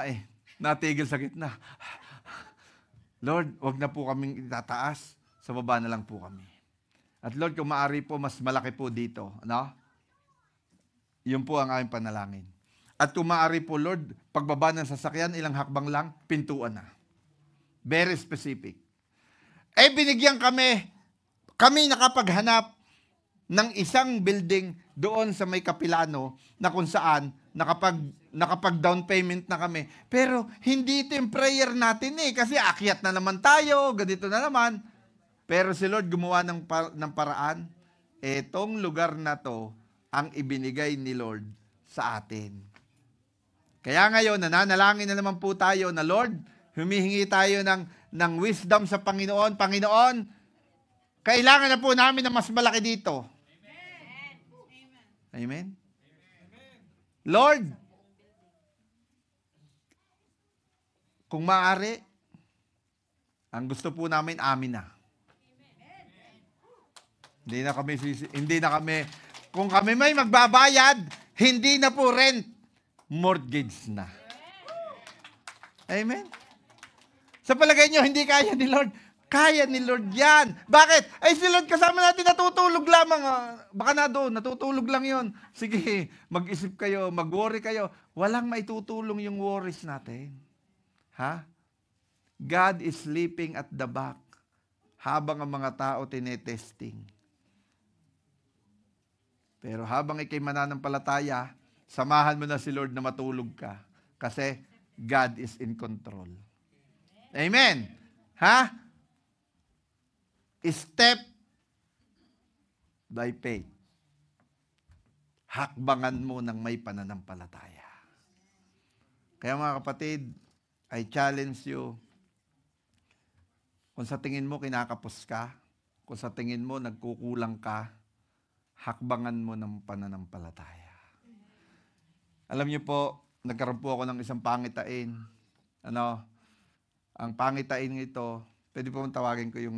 [SPEAKER 1] natigil sa gitna. Lord, wag na po kaming itataas, sa baba na lang po kami. At Lord, kung maaari po, mas malaki po dito. Yun po ang aming panalangin. At kung maaari po, Lord, pagbaba ng sasakyan, ilang hakbang lang, pintuan na. Very specific. Binigyan kami nakapaghanap ng isang building doon sa may Kapilano na kung saan nakapag-down payment na kami. Pero hindi ito yung prayer natin kasi akyat na naman tayo, ganito na naman. Pero si Lord gumawa ng paraan. Etong lugar na to ang ibinigay ni Lord sa atin. Kaya ngayon, nananalangin na naman po tayo na Lord, humihingi tayo ng wisdom sa Panginoon. Panginoon, kailangan na po namin na mas malaki dito. Amen? Lord, kung maaari, ang gusto po namin, amin na. Hindi na kami, kung kami may magbabayad, hindi na po rent, mortgage na. Amen? Sa palagay nyo, hindi kaya ni Lord. Kaya ni Lord yan. Bakit? Si Lord kasama natin, natutulog lamang. Baka na doon, natutulog lang yon. Sige, mag-isip kayo, mag-worry kayo. Walang maitutulong yung worries natin. God is sleeping at the back habang ang mga tao tinetesting. Pero habang ikay mananampalataya, samahan mo na si Lord na matulog ka. Kasi God is in control. Amen? Step by faith. Hakbangan mo ng may pananampalataya. Kaya mga kapatid, I challenge you, kung sa tingin mo kinakapos ka, kung sa tingin mo nagkukulang ka, hakbangan mo ng pananampalataya. Alam niyo po, nagkaroon po ako ng isang pangitain. Ang pangitain ito, pwede po tawagin ko yung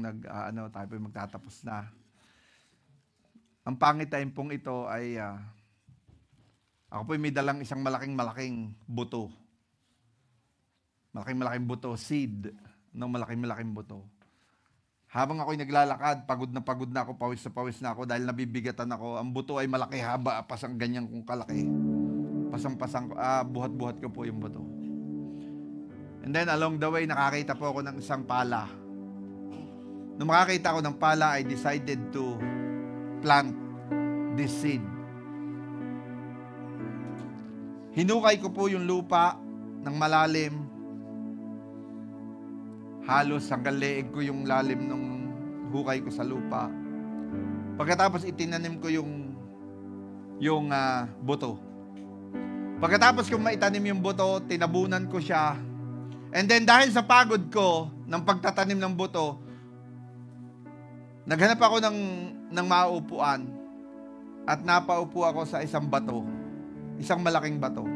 [SPEAKER 1] tayo po magtatapos na. Ang pangitain pong ito ay, ako po may dalang isang malaking buto. Malaking buto, seed ng malaking buto. Habang ako'y naglalakad, pagod na ako, pawis na ako dahil nabibigatan ako. Ang buto ay malaki, haba, pasang ganyan kung kalaki. pasang-pasang, buhat-buhat ko po yung buto. And then along the way, nakakita po ako ng isang pala. Nung makakita ako ng pala, I decided to plant this seed. Hinukay ko po yung lupa ng malalim. Halos hanggang leeg ko yung lalim nung hukay ko sa lupa. Pagkatapos itinanim ko yung buto. Pagkatapos kong maitanim yung buto, tinabunan ko siya. And then dahil sa pagod ko ng pagtatanim ng buto, naghanap ako ng mauupuan at napaupo ako sa isang bato, isang malaking bato.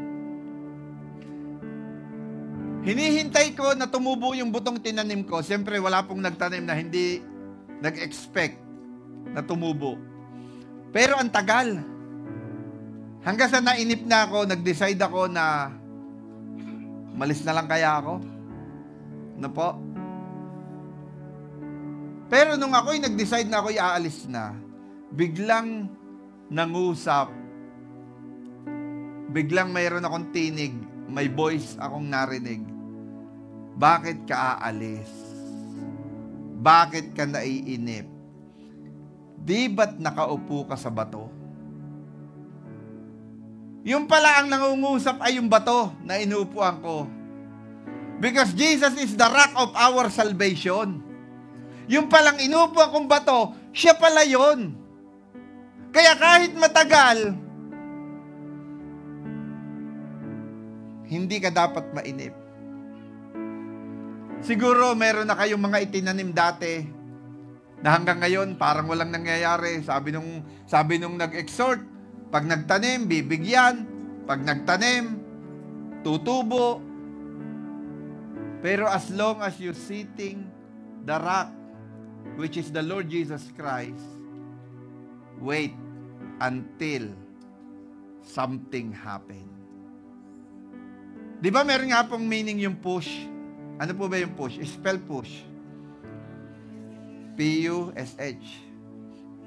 [SPEAKER 1] Hinihintay ko na tumubo yung butong tinanim ko. Siyempre, wala pong nagtanim na hindi nag-expect na tumubo. Pero ang tagal. Hanggang sa nainip na ako, nag-decide ako na malis na lang kaya ako. Ano po? Pero nung ako'y nag-decide na ako'y aalis na, biglang nangusap. Biglang mayroon akong tinig. May voice akong narinig. Bakit ka aalis? Bakit ka naiinip? Di ba't nakaupo ka sa bato? Yung pala ang nangungusap ay yung bato na inuupuan ko. Because Jesus is the rock of our salvation. Yung palang inuupuan kong bato, siya pala yun. Kaya kahit matagal, hindi ka dapat mainip. Siguro meron na kayong mga itinanim dati na hanggang ngayon parang walang nangyayari. Sabi nung nag-exhort, pag nagtanim, bibigyan. Pag nagtanim, tutubo. Pero as long as you're sitting the rock, which is the Lord Jesus Christ, wait until something happen. Di ba meron nga pong meaning yung push? Ano po ba yung push? Spell push. P-U-S-H.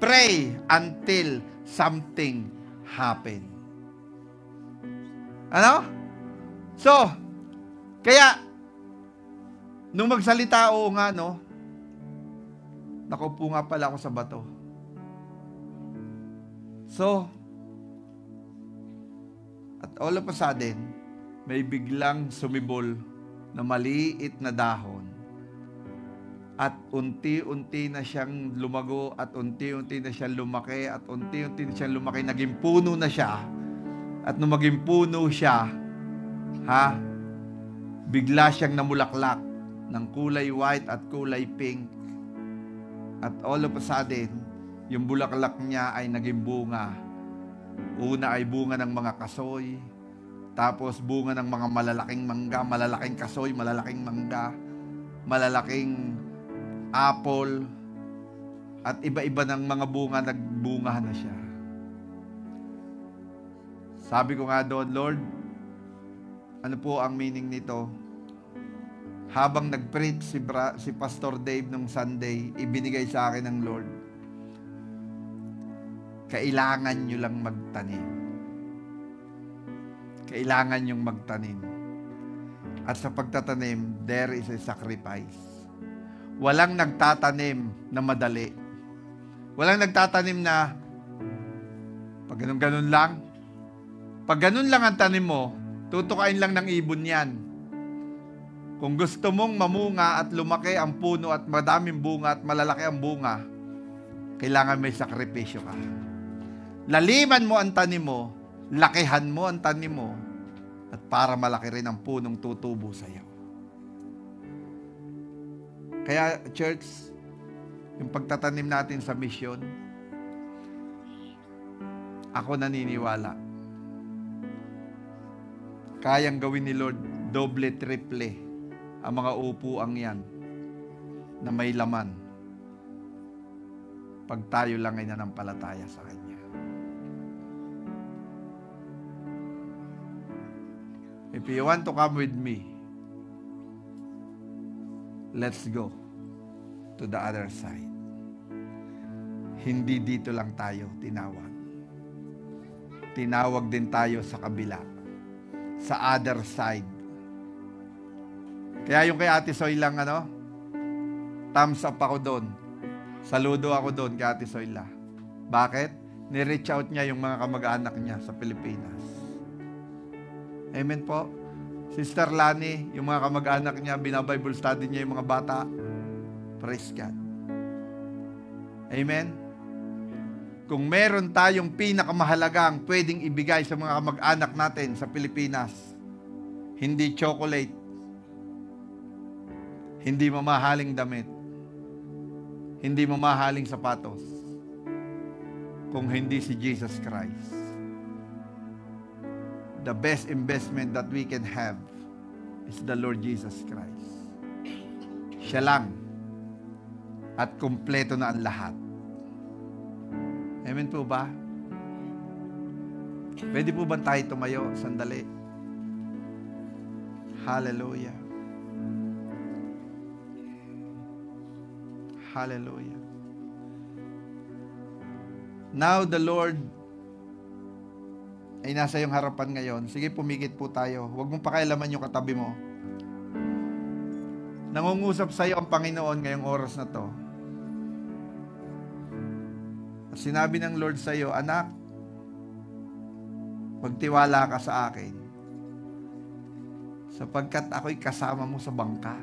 [SPEAKER 1] Pray until something happen. Ano? So, kaya, nung magsalita, oo nga, no? Nakaupo nga pala ako sa bato. So, at all of a sudden, may biglang sumibol na maliit na dahon. At unti-unti na siyang lumago, at unti-unti na siyang lumaki, at unti-unti na siyang lumaki. Naging puno na siya. At nung maging puno siya, bigla siyang namulaklak ng kulay white at kulay pink. At all of a sudden, yung bulaklak niya ay naging bunga. Una ay bunga ng mga kasoy, tapos bunga ng mga malalaking mangga, malalaking kasoy, malalaking mangga, malalaking apple, at iba-iba ng mga bunga, nagbunga na siya. Sabi ko nga doon, Lord, ano po ang meaning nito? Habang nag-preach si Pastor Dave nung Sunday, ibinigay sa akin ng Lord, kailangan nyo lang magtanim. Kailangan nyong magtanim. At sa pagtatanim, there is a sacrifice. Walang nagtatanim na madali. Walang nagtatanim na pag ganun-ganun lang. Pag ganun lang ang tanim mo, tutukain lang ng ibon yan. Kung gusto mong mamunga at lumaki ang puno at madaming bunga at malalaki ang bunga, kailangan may sakripisyo ka. Laliman mo ang tanim mo, lakihan mo ang tanim mo, at para malaki rin ang punong tutubo sa iyo. Kaya, church, yung pagtatanim natin sa misyon, ako naniniwala, kayang gawin ni Lord doble, triple ang mga upuang yan na may laman pag tayo lang ay nanampalataya sa Kanya. If you want to come with me, let's go to the other side. Hindi dito lang tayo tinawag. Tinawag din tayo sa kabila. sa other side. Kaya yung kay Ate Soyla lang, thumbs up ako doon. Saludo ako doon kay Ate Soyla. Bakit? Ni-reach out niya yung mga kamag-anak niya sa Pilipinas. Amen po. Sister Lani, yung mga kamag-anak niya, binabible study niya yung mga bata. Praise God. Amen. Kung meron tayong pinakamahalagang pwedeng ibigay sa mga kamag-anak natin sa Pilipinas, hindi chocolate, hindi mamahaling damit, hindi mamahaling sapatos, kung hindi si Jesus Christ. The best investment that we can have is the Lord Jesus Christ. Siya lang. At kumpleto na ang lahat. Amen po ba? Pwede po ba tayo tumayo? Sandali. Hallelujah. Hallelujah. Now the Lord ay nasa iyong harapan ngayon. Sige, pumikit po tayo. Huwag mong pakialaman yung katabi mo. Nangungusap sa iyo ang Panginoon ngayong oras na to. At sinabi ng Lord sa iyo, anak, magtiwala ka sa akin, sapagkat ako'y kasama mo sa bangka.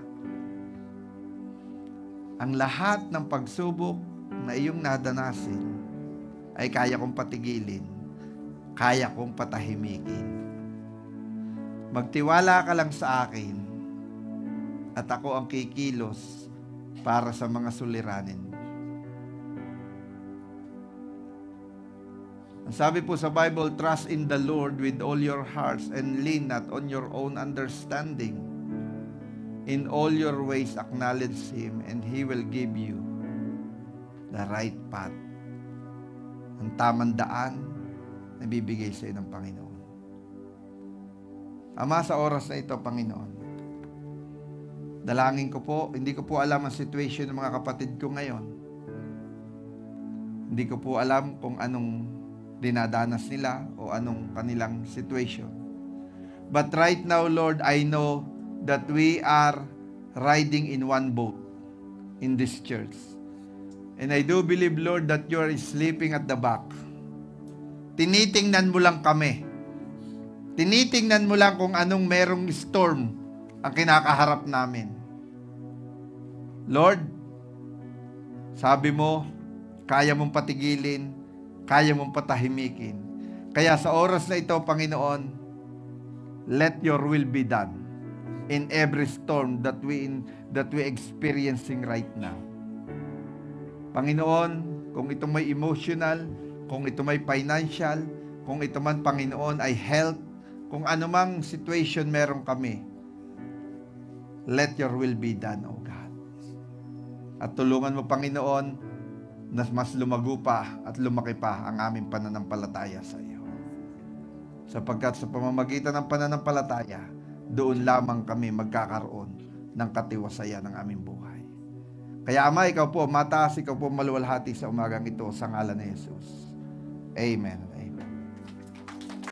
[SPEAKER 1] Ang lahat ng pagsubok na iyong nadanasin ay kaya kong patigilin, kaya kong patahimikin. Magtiwala ka lang sa akin at ako ang kikilos para sa mga suliranin. Ang sabi po sa Bible, trust in the Lord with all your hearts and lean not on your own understanding. In all your ways acknowledge Him and He will give you the right path. Ang tamang daan na bibigay sa iyo ng Panginoon. Ama, sa oras na ito, Panginoon, dalangin ko po, hindi ko po alam ang situation ng mga kapatid ko ngayon. Hindi ko po alam kung anong dinadanas nila o anong kanilang situation. But right now, Lord, I know that we are riding in one boat in this church. And I do believe, Lord, that you are sleeping at the back. Tinitingnan mo lang kami. Tinitingnan mo lang kung anong merong storm ang kinakaharap namin. Lord, sabi mo, kaya mong patigilin, kaya mong patahimikin. Kaya sa oras na ito, Panginoon, let your will be done in every storm that we experiencing right now. Panginoon, kung ito may emotional, kung ito may financial, kung ito man, Panginoon, ay health, kung anumang situation meron kami, let your will be done, O God. At tulungan mo, Panginoon, na mas lumago pa at lumaki pa ang aming pananampalataya sa iyo. Sapagkat sa pamamagitan ng pananampalataya, doon lamang kami magkakaroon ng katiwasayan ng aming buhay. Kaya Ama, ikaw po mataas, ikaw po maluwalhati sa umagang ito sa ngalan ni Jesus. Amen.